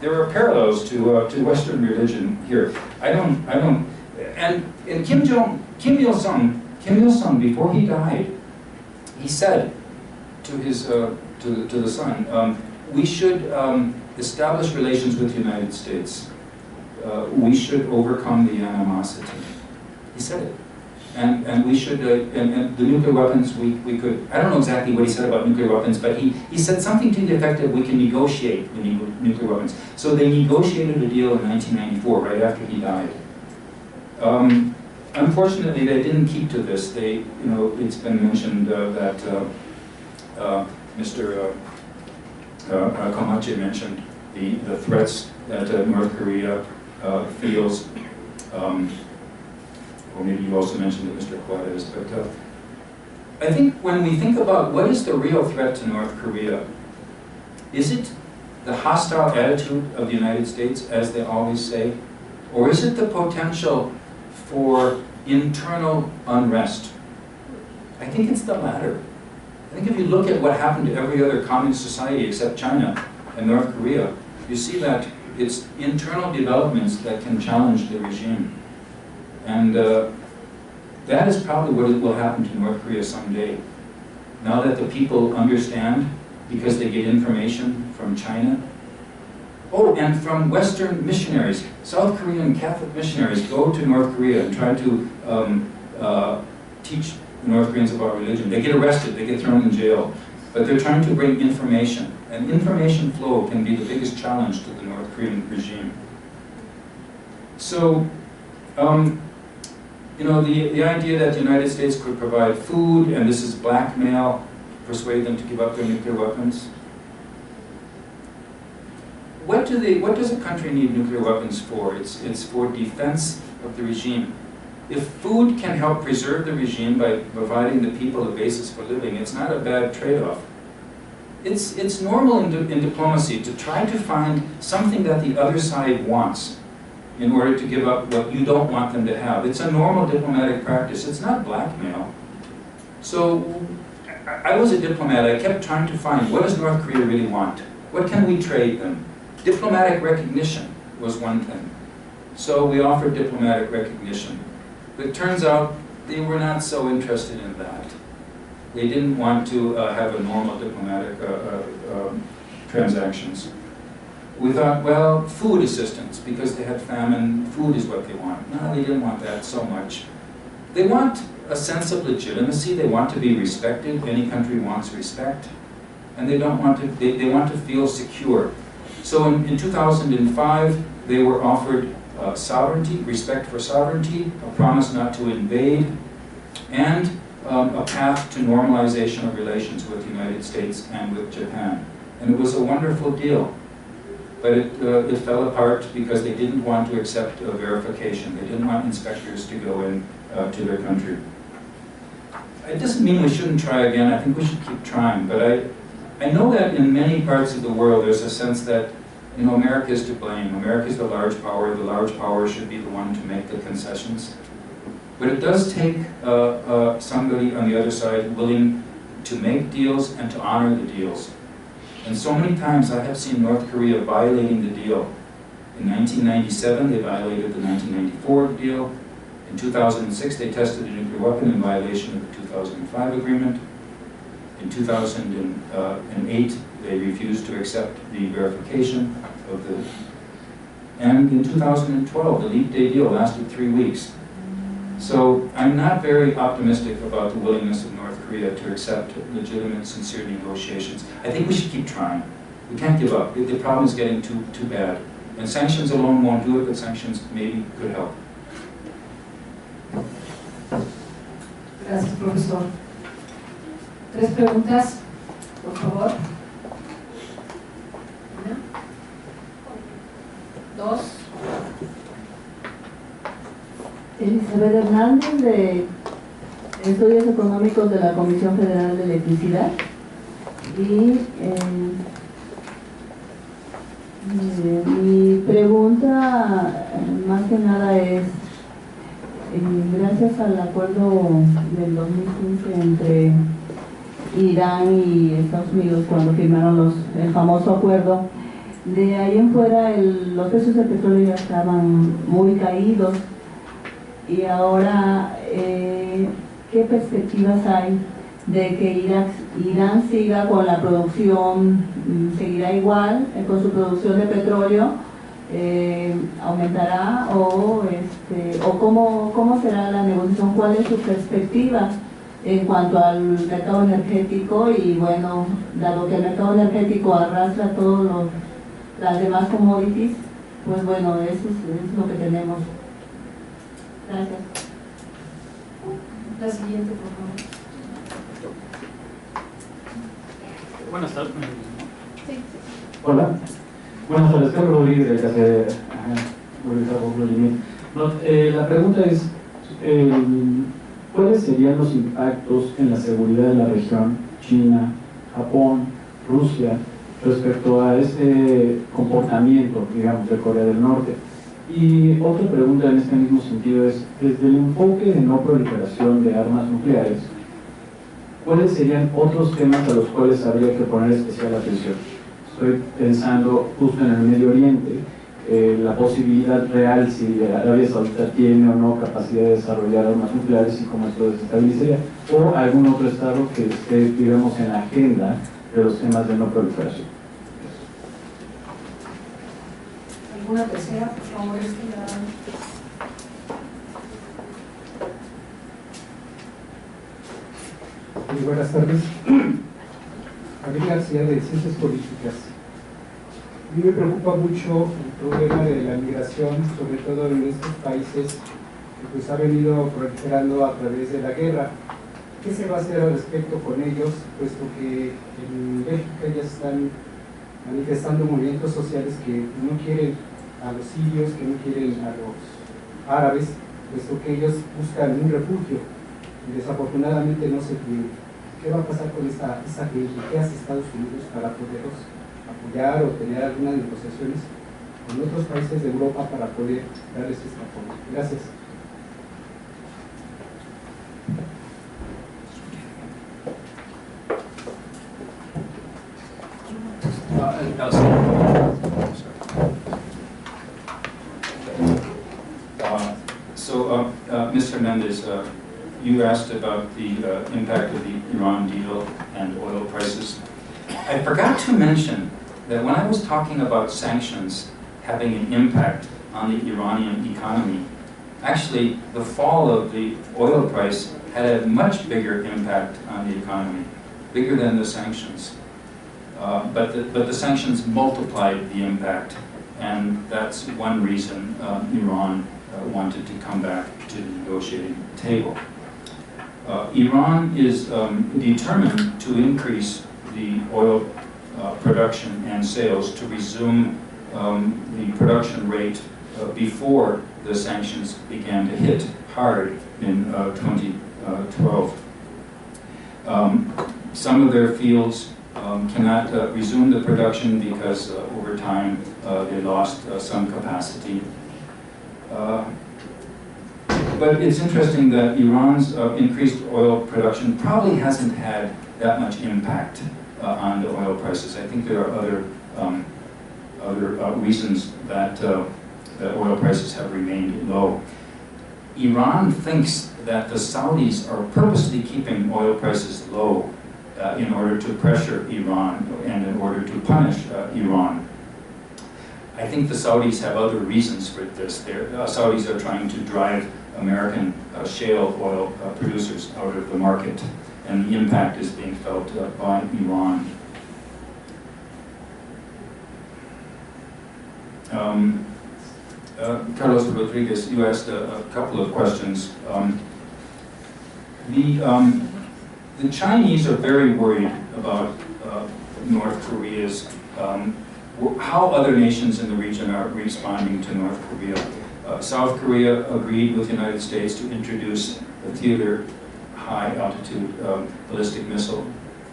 There are parallels to Western religion here. And Kim Il-sung, before he died, he said to the son, we should establish relations with the United States. We should overcome the animosity. He said it. And we should, and the nuclear weapons, we could, I don't know exactly what he said about nuclear weapons, but he said something to the effect that we can negotiate the nuclear weapons. So they negotiated a deal in 1994, right after he died. Unfortunately, they didn't keep to this. It's been mentioned that Mr. Komache mentioned the threats that North Korea feels. Or maybe you also mentioned it, Mr. Juarez. But I think when we think about what is the real threat to North Korea, is it the hostile attitude of the United States, as they always say, or is it the potential for internal unrest? I think it's the latter. I think if you look at what happened to every other communist society except China and North Korea, you see that it's internal developments that can challenge the regime. And that is probably what will happen to North Korea someday. Now that the people understand, because they get information from China. Oh, and from Western missionaries. South Korean Catholic missionaries go to North Korea and try to teach North Koreans about religion. They get arrested, they get thrown in jail. But they're trying to bring information. And information flow can be the biggest challenge to the North Korean regime. So, the idea that the United States could provide food, and this is blackmail, persuade them to give up their nuclear weapons. what does a country need nuclear weapons for? It's for defense of the regime. If food can help preserve the regime by providing the people a basis for living, it's not a bad trade-off. It's normal in diplomacy to try to find something that the other side wants in order to give up what you don't want them to have. It's a normal diplomatic practice. It's not blackmail. So I was a diplomat. I kept trying to find, what does North Korea really want? What can we trade them? Diplomatic recognition was one thing. So we offered diplomatic recognition. But it turns out they were not so interested in that. They didn't want to have a normal diplomatic transactions. We thought, well, food assistance, because they had famine, food is what they want. No, they didn't want that so much. They want a sense of legitimacy. They want to be respected. Any country wants respect. And they don't want to, they want to feel secure. So in 2005, they were offered sovereignty, respect for sovereignty, a promise not to invade, and a path to normalization of relations with the United States and with Japan. And it was a wonderful deal. But it fell apart because they didn't want to accept a verification. They didn't want inspectors to go in to their country. It doesn't mean we shouldn't try again. I think we should keep trying. But I know that in many parts of the world there's a sense that, you know, America is to blame. America is the large power. The large power should be the one to make the concessions. But it does take somebody on the other side willing to make deals and to honor the deals. And so many times I have seen North Korea violating the deal. In 1997, they violated the 1994 deal. In 2006, they tested a nuclear weapon in violation of the 2005 agreement. In 2008, they refused to accept the verification of the... And in 2012, the Leap Day deal lasted 3 weeks. So I'm not very optimistic about the willingness of North Korea to accept legitimate, sincere negotiations. I think we should keep trying. We can't give up. The problem is getting too bad. And sanctions alone won't do it, but sanctions maybe could help. Gracias, profesor. 3 preguntas, por favor. 1, 2. Elizabeth Hernández, de Estudios Económicos de la Comisión Federal de Electricidad. Y mi pregunta más que nada es, gracias al acuerdo del 2015 entre Irán y Estados Unidos, cuando firmaron el famoso acuerdo, de ahí en fuera los precios del petróleo ya estaban muy caídos. Y ahora, ¿qué perspectivas hay de que Irán siga con la producción, seguirá igual con su producción de petróleo, aumentará o cómo será la negociación? ¿Cuál es su perspectiva en cuanto al mercado energético? Y bueno, dado que el mercado energético arrastra todas las demás commodities, pues bueno, eso es lo que tenemos. Gracias. La siguiente, por favor. Buenas tardes. Sí. Hola. Buenas tardes, Carlos Rodríguez de Casa la pregunta es, ¿cuáles serían los impactos en la seguridad de la región, China, Japón, Rusia, respecto a este comportamiento, digamos, de Corea del Norte? Y otra pregunta en este mismo sentido es, desde el enfoque de no proliferación de armas nucleares, ¿cuáles serían otros temas a los cuales habría que poner especial atención? Estoy pensando justo en el Medio Oriente, la posibilidad real si Arabia Saudita tiene o no capacidad de desarrollar armas nucleares y cómo esto desestabilizaría, o algún otro estado que esté, digamos, en la agenda de los temas de no proliferación. ¿Alguna tercera, por favor? Muy buenas tardes. Gabriel García, de Ciencias Políticas. A mí me preocupa mucho el problema de la migración, sobre todo en estos países que pues ha venido proliferando a través de la guerra. ¿Qué se va a hacer al respecto con ellos? Puesto que en Bélgica ya están manifestando movimientos sociales que no quieren a los sirios, que no quieren a los árabes, puesto que ellos buscan un refugio y desafortunadamente no se tiene. ¿Qué va a pasar con esta gente? ¿Qué hace Estados Unidos para poderlos apoyar o tener algunas negociaciones con otros países de Europa para poder darles este apoyo? Gracias. Mr. Mendez, you asked about the impact of the Iran deal and oil prices. I forgot to mention that when I was talking about sanctions having an impact on the Iranian economy, actually the fall of the oil price had a much bigger impact on the economy, bigger than the sanctions. But the sanctions multiplied the impact, and that's one reason Iran wanted to come back to the negotiating table. Iran is determined to increase the oil production and sales to resume the production rate before the sanctions began to hit hard in 2012. Some of their fields cannot resume the production because over time they lost some capacity. But it's interesting that Iran's increased oil production probably hasn't had that much impact on the oil prices. I think there are other reasons that that oil prices have remained low. Iran thinks that the Saudis are purposely keeping oil prices low in order to pressure Iran and in order to punish Iran. I think the Saudis have other reasons for this. The Saudis are trying to drive American shale oil producers out of the market, and the impact is being felt by Iran. Carlos Rodriguez, you asked a couple of questions. The Chinese are very worried about North Korea's, how other nations in the region are responding to North Korea. South Korea agreed with the United States to introduce a theater high-altitude ballistic missile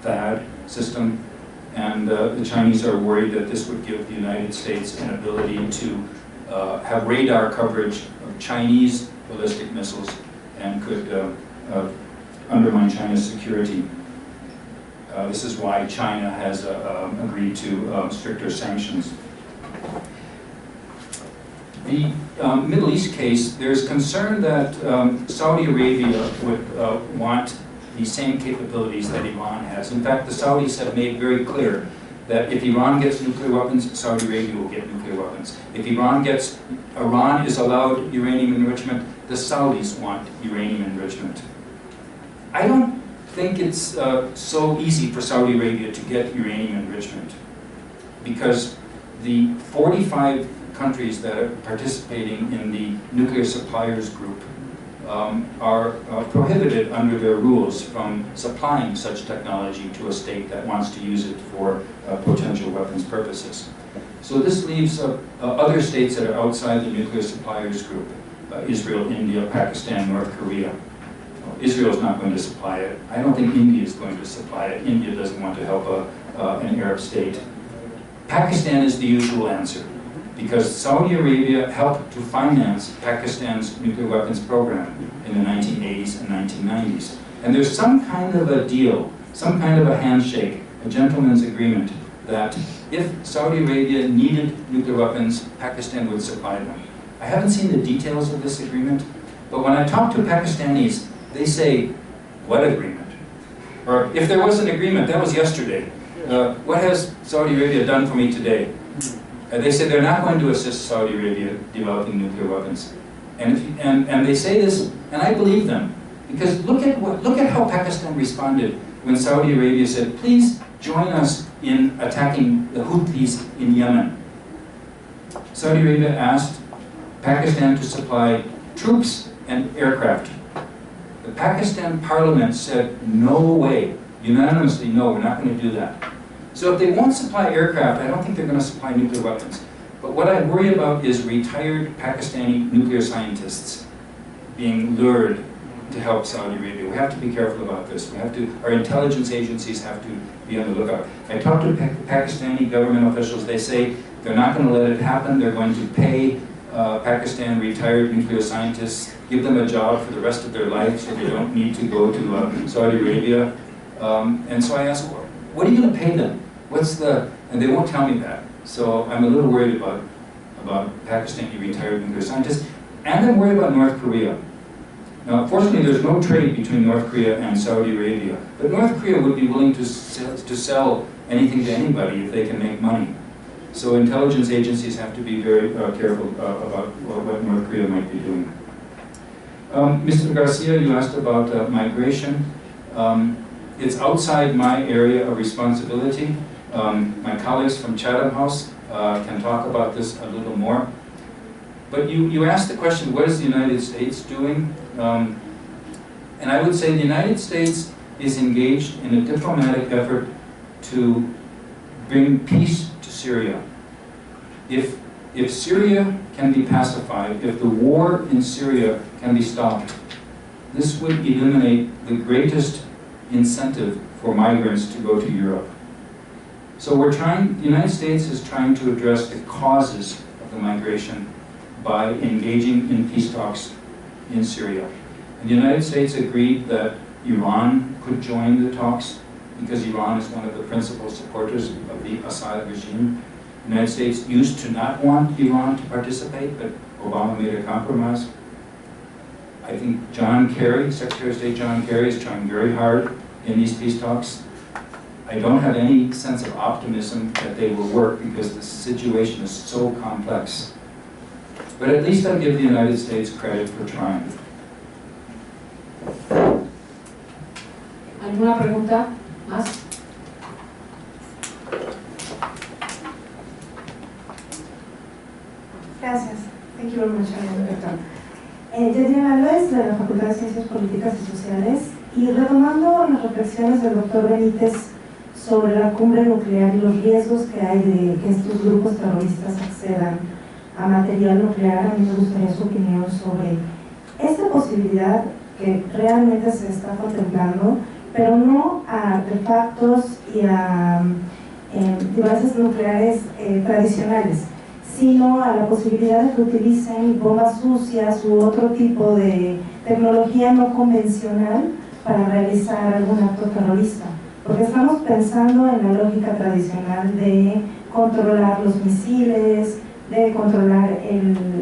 THAAD system, and the Chinese are worried that this would give the United States an ability to have radar coverage of Chinese ballistic missiles and could undermine China's security. This is why China has agreed to stricter sanctions. The Middle East case, there's concern that Saudi Arabia would want the same capabilities that Iran has. In fact, the Saudis have made very clear that if Iran gets nuclear weapons, Saudi Arabia will get nuclear weapons. If Iran is allowed uranium enrichment, the Saudis want uranium enrichment. I don't think it's so easy for Saudi Arabia to get uranium enrichment, because the 45 countries that are participating in the nuclear suppliers group are prohibited under their rules from supplying such technology to a state that wants to use it for potential weapons purposes. So this leaves other states that are outside the nuclear suppliers group, Israel, India, Pakistan, North Korea. Israel is not going to supply it. I don't think India is going to supply it. India doesn't want to help an Arab state. Pakistan is the usual answer, because Saudi Arabia helped to finance Pakistan's nuclear weapons program in the 1980s and 1990s. And there's some kind of a deal, some kind of a handshake, a gentleman's agreement, that if Saudi Arabia needed nuclear weapons, Pakistan would supply them. I haven't seen the details of this agreement, but when I talk to Pakistanis, they say, what agreement? Or if there was an agreement, that was yesterday. What has Saudi Arabia done for me today? They say they're not going to assist Saudi Arabia developing nuclear weapons. And they say this, and I believe them. Because look at how Pakistan responded when Saudi Arabia said, please join us in attacking the Houthis in Yemen. Saudi Arabia asked Pakistan to supply troops and aircraft. The Pakistan parliament said, no way, unanimously, no, we're not going to do that. So if they won't supply aircraft, I don't think they're going to supply nuclear weapons. But what I worry about is retired Pakistani nuclear scientists being lured to help Saudi Arabia. We have to be careful about this. Our intelligence agencies have to be on the lookout. I talked to Pakistani government officials. They say they're not going to let it happen. They're going to pay Pakistan retired nuclear scientists, give them a job for the rest of their life so they don't need to go to Saudi Arabia. And so I asked, what are you going to pay them? And they won't tell me that. So I'm a little worried about Pakistani retired nuclear scientists. And I'm worried about North Korea. Now, fortunately, there's no trade between North Korea and Saudi Arabia. But North Korea would be willing to sell anything to anybody if they can make money. So intelligence agencies have to be very careful about what North Korea might be doing. Mr. Garcia, you asked about migration. It's outside my area of responsibility. My colleagues from Chatham House can talk about this a little more. But you asked the question, what is the United States doing? And I would say the United States is engaged in a diplomatic effort to bring peace to Syria. If Syria can be pacified, if the war in Syria can be stopped, this would eliminate the greatest incentive for migrants to go to Europe. So the United States is trying to address the causes of the migration by engaging in peace talks in Syria. And the United States agreed that Iran could join the talks because Iran is one of the principal supporters of the Assad regime. The United States used to not want Iran to participate, but Obama made a compromise. I think John Kerry, Secretary of State John Kerry, is trying very hard in these peace talks. I don't have any sense of optimism that they will work because the situation is so complex. But at least I give the United States credit for trying. ¿Alguna pregunta más? Gracias. Thank you very much, doctor. Yadiana López, de la Facultad de Ciencias Políticas y Sociales, y retomando las reflexiones del doctor Benítez sobre la cumbre nuclear y los riesgos que hay de que estos grupos terroristas accedan a material nuclear, a mí me gustaría su opinión sobre esta posibilidad que realmente se está contemplando, pero no a artefactos y a devices nucleares tradicionales, sino a la posibilidad de que utilicen bombas sucias u otro tipo de tecnología no convencional para realizar algún acto terrorista. Porque estamos pensando en la lógica tradicional de controlar los misiles, de controlar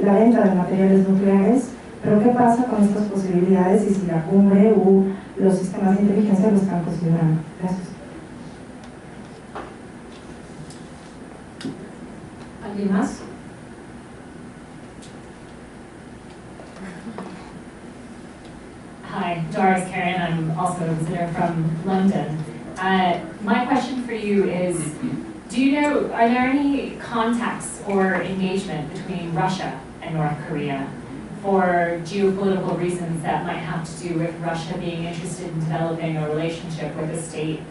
la venta de materiales nucleares, pero ¿qué pasa con estas posibilidades y si la cumbre u los sistemas de inteligencia lo están considerando? Gracias. ¿Alguien más? Hi, Doris Karen. I'm also a visitor from London. My question for you is, do you know, are there any contacts or engagement between Russia and North Korea for geopolitical reasons that might have to do with Russia being interested in developing a relationship with a state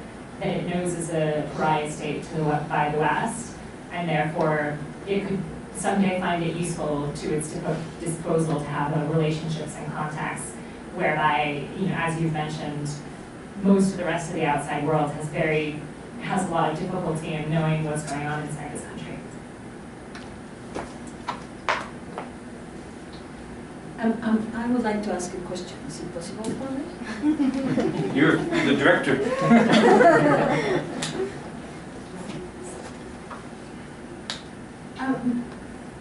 that it knows is a pariah state by the West, and therefore it could someday find it useful to its disposal to have relationships and contacts whereby, you know, as you've mentioned, most of the rest of the outside world has a lot of difficulty in knowing what's going on inside this country. I would like to ask a question. Is it possible for me? You're the director.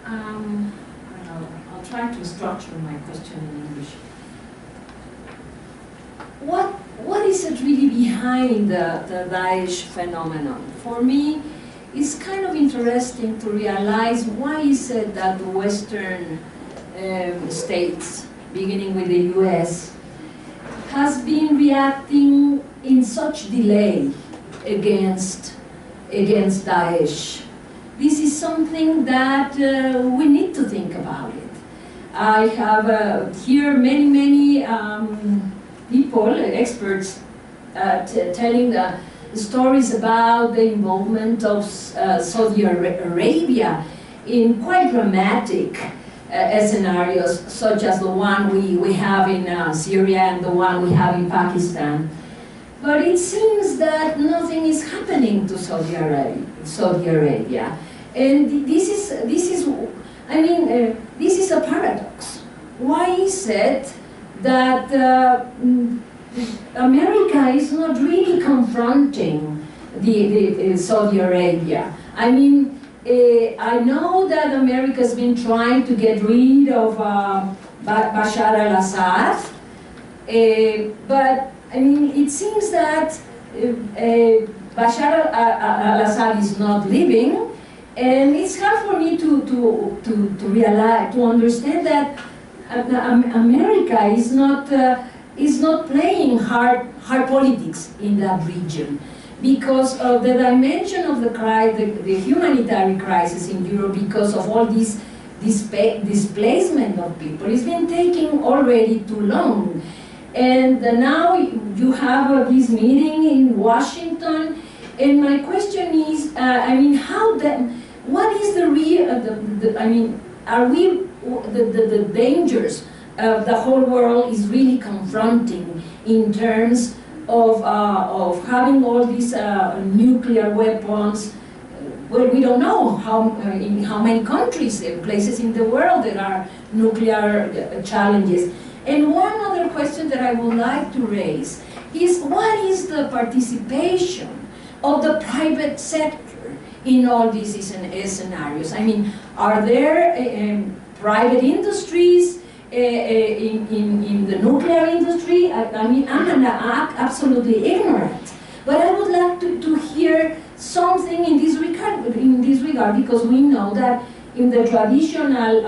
I'll try to structure my question in English. What is it really behind the Daesh phenomenon? For me, it's kind of interesting to realize why is it that the Western states, beginning with the US, has been reacting in such delay against Daesh. This is something that we need to think about it. I have here many people, experts, telling stories about the involvement of Saudi Arabia in quite dramatic scenarios, such as the one we have in Syria and the one we have in Pakistan. But it seems that nothing is happening to Saudi Arabia. And this is a paradox. Why is it that America is not really confronting the Saudi Arabia? I mean, I know that America has been trying to get rid of Bashar al-Assad, but I mean, it seems that Bashar al-Assad is not living, and it's hard for me to realize, to understand that America is not playing hard politics in that region, because of the dimension of the humanitarian crisis in Europe, because of all this displacement of people. It's been taking already too long. And now you have this meeting in Washington, and my question is, what is the real, are we, the dangers the whole world is really confronting in terms of having all these nuclear weapons? Well, we don't know in how many countries, places in the world there are nuclear challenges. And one other question that I would like to raise is, what is the participation of the private sector in all these scenarios? I mean, are there private industries in the nuclear industry? I'm absolutely ignorant, but I would like to hear something in this regard, because we know that in the traditional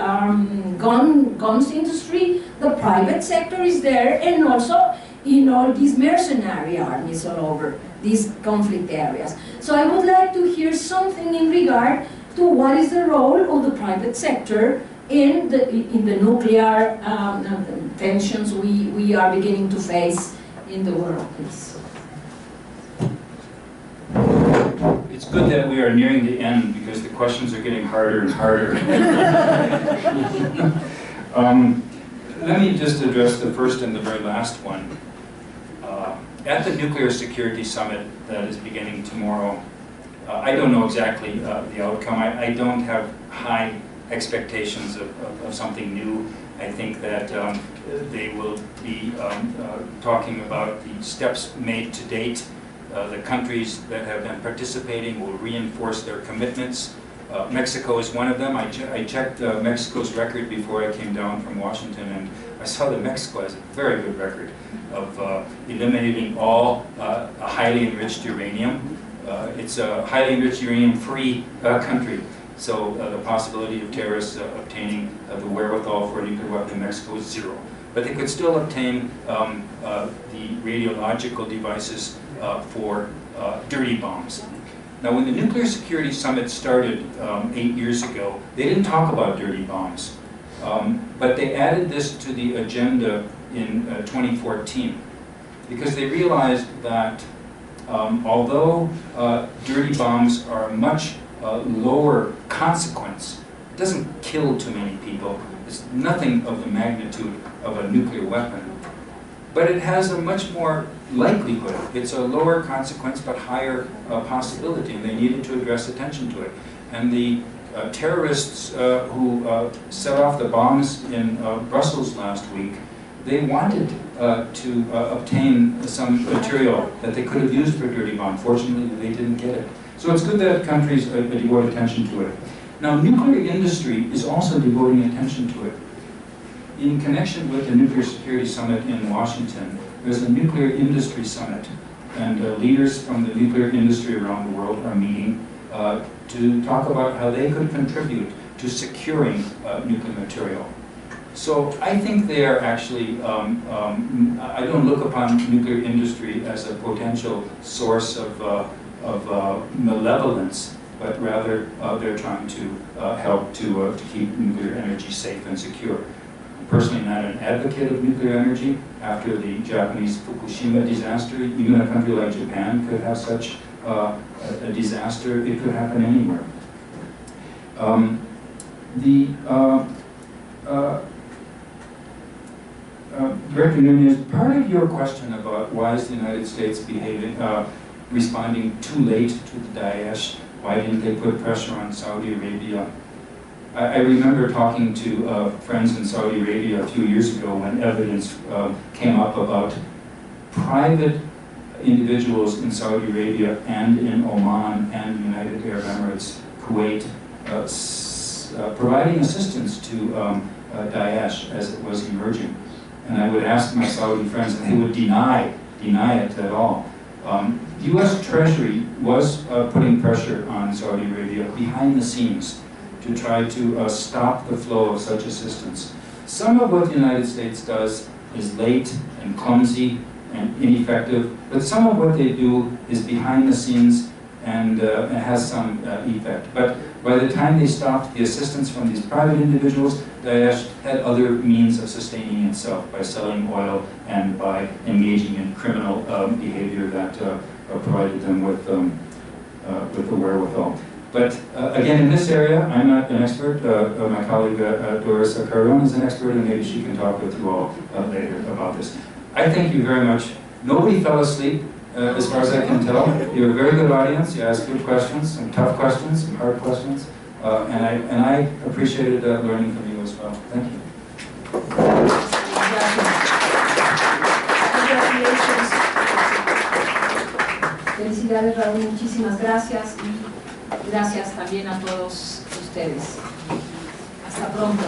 guns industry, the private sector is there, and also in all these mercenary armies all over these conflict areas. So I would like to hear something in regard to what is the role of the private sector in the nuclear tensions we are beginning to face in the world, please. It's good that we are nearing the end, because the questions are getting harder and harder. Let me just address the first and the very last one. At the Nuclear Security Summit that is beginning tomorrow, I don't know exactly the outcome. I don't have high expectations of something new. I think that they will be talking about the steps made to date. The countries that have been participating will reinforce their commitments. Mexico is one of them. I checked Mexico's record before I came down from Washington, and I saw that Mexico has a very good record of eliminating all highly enriched uranium. It's a highly enriched uranium-free country. So the possibility of terrorists obtaining the wherewithal for a nuclear weapon in Mexico is zero. But they could still obtain the radiological devices for dirty bombs. Now, when the Nuclear Security Summit started 8 years ago, they didn't talk about dirty bombs. But they added this to the agenda in 2014, because they realized that although dirty bombs are a much lower consequence, it doesn't kill too many people, it's nothing of the magnitude of a nuclear weapon, but it has a much more likelihood. It's a lower consequence but higher possibility, and they needed to address attention to it. And the terrorists who set off the bombs in Brussels last week, they wanted to obtain some material that they could have used for a dirty bomb. Fortunately, they didn't get it. So it's good that countries devote attention to it. Now, nuclear industry is also devoting attention to it. In connection with the Nuclear Security Summit in Washington, there's a nuclear industry summit, and leaders from the nuclear industry around the world are meeting to talk about how they could contribute to securing nuclear material. So I think they are actually, I don't look upon nuclear industry as a potential source of malevolence, but rather they're trying to help to keep nuclear energy safe and secure. personally not an advocate of nuclear energy. After the Japanese Fukushima disaster, even a country like Japan could have such a disaster. It could happen anywhere. Director Núñez, part of your question about why is the United States responding too late to the Daesh, why didn't they put pressure on Saudi Arabia? I remember talking to friends in Saudi Arabia a few years ago when evidence came up about private individuals in Saudi Arabia and in Oman and United Arab Emirates, Kuwait, providing assistance to Daesh as it was emerging. And I would ask my Saudi friends, and they would deny it at all. U.S. Treasury was putting pressure on Saudi Arabia behind the scenes to try to stop the flow of such assistance. Some of what the United States does is late and clumsy and ineffective, but some of what they do is behind the scenes and has some effect. But by the time they stopped the assistance from these private individuals, Daesh had other means of sustaining itself by selling oil and by engaging in criminal behavior that provided them with the wherewithal. But again, in this area, I'm not an expert. My colleague Doris Carrion is an expert, and maybe she can talk with you all later about this. I thank you very much. Nobody fell asleep, as far as I can tell. You're a very good audience. You asked good questions, some tough questions, some hard questions, and I appreciated learning from you as well. Thank you. Felicidades, Raúl, muchísimas gracias y gracias también a todos ustedes. Hasta pronto.